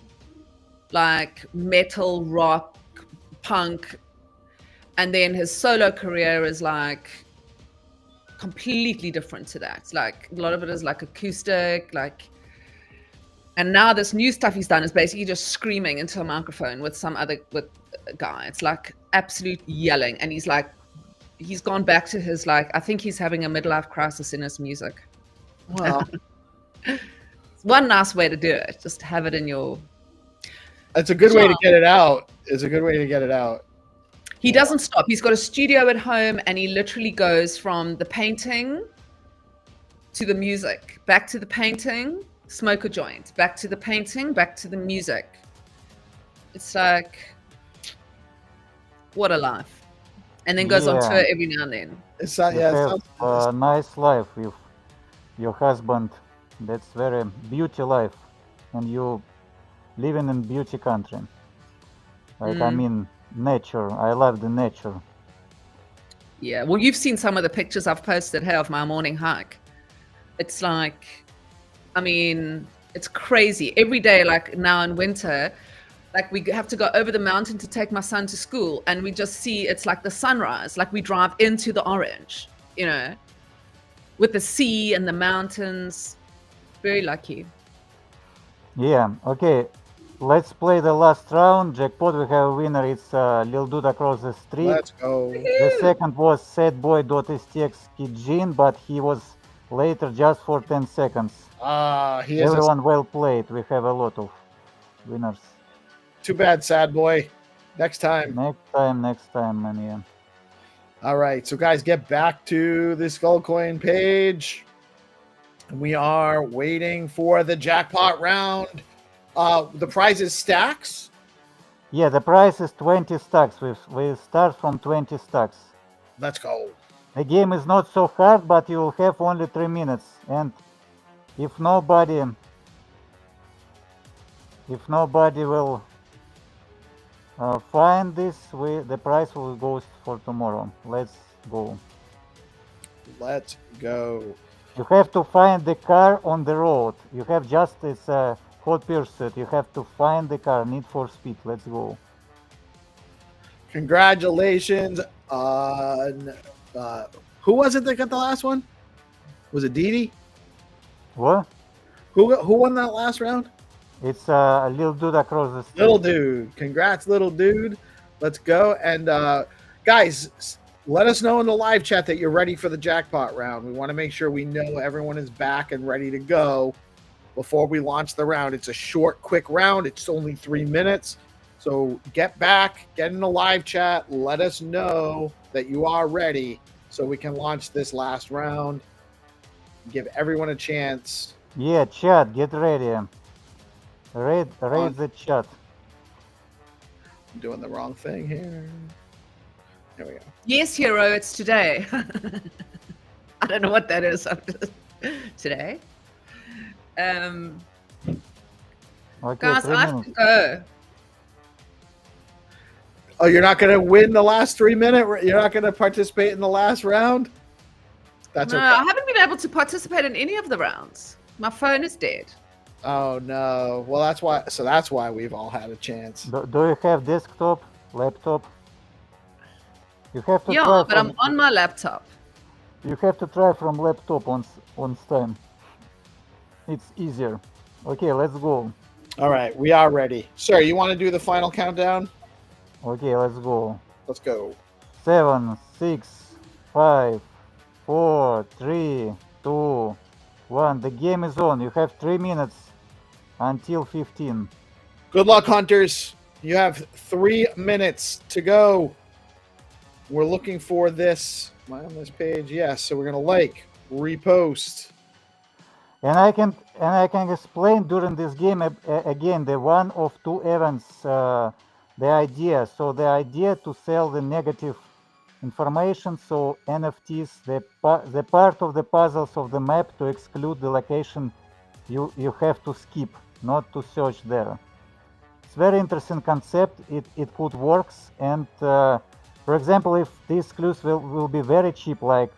like metal, rock, punk, and then his solo career is like completely different to that. Like a lot of it is like acoustic, and now this new stuff he's done is basically just screaming into a microphone with a guy. It's like absolute yelling, and he's gone back to his I think he's having a midlife crisis in his music. Wow. It's one nice way to do it. Just have it in your. It's a good way to get it out. It's a good way to get it out. He doesn't stop. He's got a studio at home, and he literally goes from the painting to the music, back to the painting, smoke a joint, back to the painting, back to the music. It's like, what a life. And then goes on tour every now and then. It's not, yeah, a nice life with your husband. That's very beauty life, and you living in beauty country. Like I mean, nature. I love the nature. Yeah, well, you've seen some of the pictures I've posted here of my morning hike. It's like, I mean, it's crazy. Every day, like now in winter, like we have to go over the mountain to take my son to school, and we just see it's like the sunrise. Like we drive into the orange, with the sea and the mountains. Very lucky. Yeah. Okay. Let's play the last round. Jackpot. We have a winner. It's Lil Dude Across the Street. Let's go. The second was sadboy.stx Kijin, but he was later just for 10 seconds. Everyone well played. We have a lot of winners. Too bad, sad boy. Next time. Next time, man. Yeah. All right. So, guys, get back to the Skullcoin page. We are waiting for the jackpot round. The prize is stacks. Yeah, the price is 20 stacks. We start from 20 stacks. Let's go. The game is not so hard, but you will have only 3 minutes. And if nobody will find this, the price will go for tomorrow. Let's go. Let's go. You have to find the car on the road. You have just it's a hot pursuit. You have to find the car. Need for Speed. Let's go. Congratulations on who was it that got the last one? Was it Didi? What? Who won that last round? It's a Little Dude Across the Street. Little Dude. Congrats, Little Dude. Let's go. And guys, let us know in the live chat that you're ready for the jackpot round. We want to make sure we know everyone is back and ready to go before we launch the round. It's a short, quick round. It's only 3 minutes. So get back, get in the live chat. Let us know that you are ready so we can launch this last round. Give everyone a chance. Yeah, chat, get ready. Raid the chat. I'm doing the wrong thing here. There we go. Yes, hero, it's today. I don't know what that is. Today. Okay, Guys, 3 I have minutes. to go. Oh, you're not going to win the last 3 minute? You're not going to participate in the last round? That's No, okay. I haven't been able to participate in any of the rounds. My phone is dead. Oh no. Well, that's why. So that's why we've all had a chance. Do you have desktop, laptop? You have to Yeah, try but I'm from, on my laptop. you have to try from laptop on Steam. It's easier. Okay, let's go. All right, we are ready. Sir, you want to do the final countdown? Okay, let's go. Let's go. 7, 6, 5, 4, 3, 2, 1. The game is on. You have 3 minutes until 15. Good luck, hunters. You have 3 minutes to go. We're looking for this. Am I on this page? Yes. So we're gonna like, repost. And I can explain during this game again the one of two events, the idea. So the idea to sell the negative information, so NFTs, the part of the puzzles of the map to exclude the location you have to skip, not to search there. It's very interesting concept. It could works, and for example, if these clues will be very cheap, like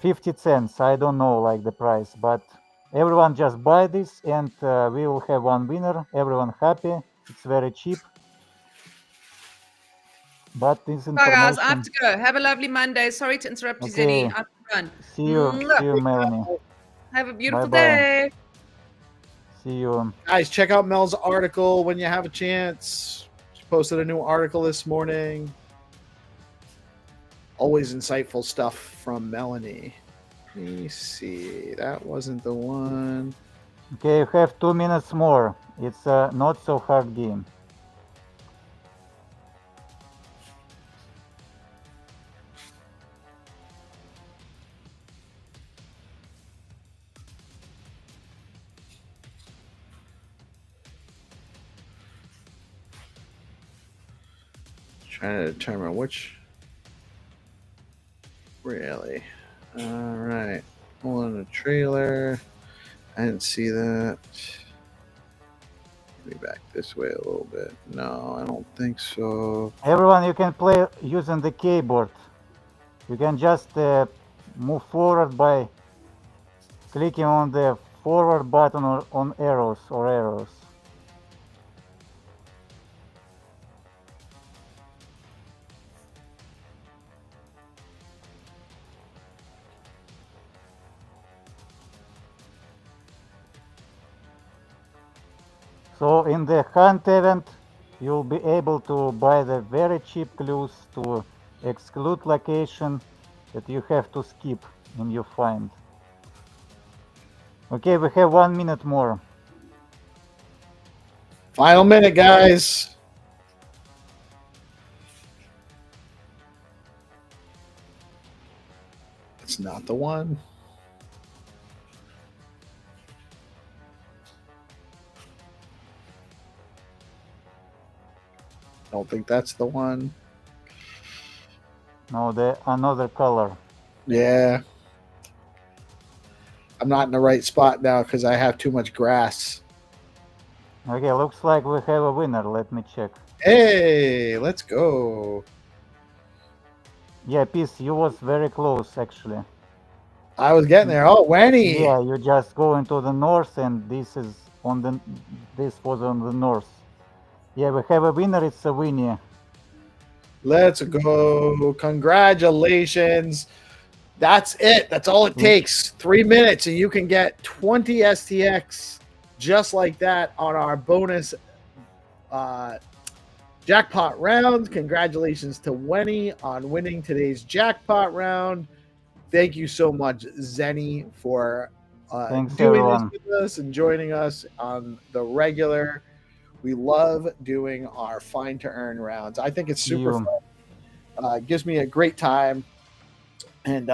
50 cents, I don't know like the price, but everyone just buy this and we will have one winner, everyone happy. It's very cheap, but this Bye, guys. I have information. to go. Have a lovely Monday. Sorry to interrupt you, Okay. Zenny. I have to run. See you Melanie. Have a beautiful Bye-bye. day. See you. Guys, check out Mel's article when you have a chance. She posted a new article this morning. Always insightful stuff from Melanie. Let me see. That wasn't the one. Okay, you have 2 minutes more. It's a not so hard game. Trying to determine which. Really? All right. Hold on, the trailer. I didn't see that. Let me back this way a little bit. No, I don't think so. Everyone, you can play using the keyboard. You can just move forward by clicking on the forward button or on arrows or arrows. So in the hunt event, you'll be able to buy the very cheap clues to exclude location that you have to skip in your find. Okay, we have 1 minute more. Final minute, guys. It's not the one. Don't think that's the one. No, the another color. Yeah. I'm not in the right spot now because I have too much grass. Okay, looks like we have a winner. Let me check. Hey, let's go. Yeah, Peace, you was very close actually. I was getting there. Oh, Wenny. Yeah, you just go into the north, and this is on the. This was on the north. Yeah, we have a winner. It's a Winnie. Let's go. Congratulations. That's it. That's all it takes. 3 minutes, and you can get 20 STX just like that on our bonus jackpot round. Congratulations to Wenny on winning today's jackpot round. Thank you so much, Zenny, for Thanks, doing everyone. this with us and joining us on the regular. We love doing our Find to Earn rounds. I think it's super You. fun. It gives me a great time and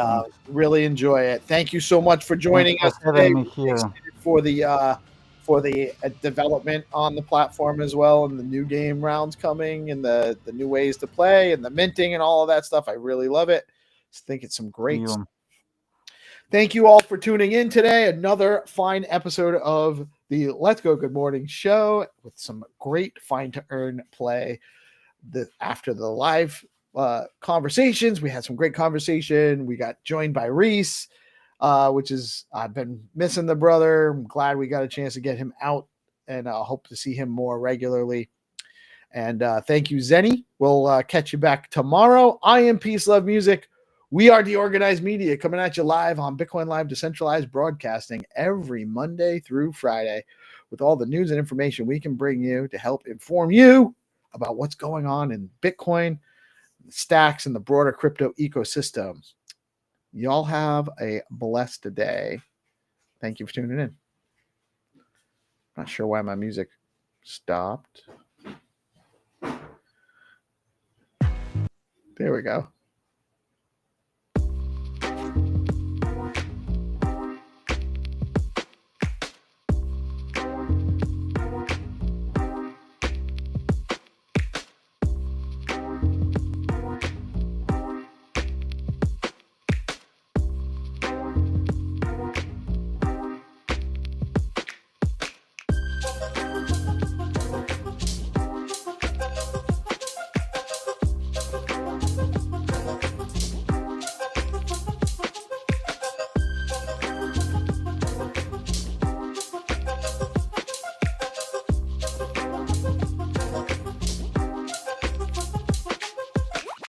really enjoy it. Thank you so much for joining Thanks us for today. having me here. For the for the development on the platform as well, and the new game rounds coming, and the new ways to play, and the minting, and all of that stuff. I really love it. I think it's some great You. stuff. Thank you all for tuning in today. Another fine episode of the Let's Go Good Morning show with some great Find2Earn play. After the live conversations, we had some great conversation. We got joined by Reese, which is, I've been missing the brother. I'm glad we got a chance to get him out, and I hope to see him more regularly. And thank you, Zenny. We'll catch you back tomorrow. I am PeaceLoveMusic. We are DeOrganized Media, coming at you live on BitcoinLive Decentralized Broadcasting every Monday through Friday with all the news and information we can bring you to help inform you about what's going on in Bitcoin, stacks, and the broader crypto ecosystem. Y'all have a blessed day. Thank you for tuning in. Not sure why my music stopped. There we go.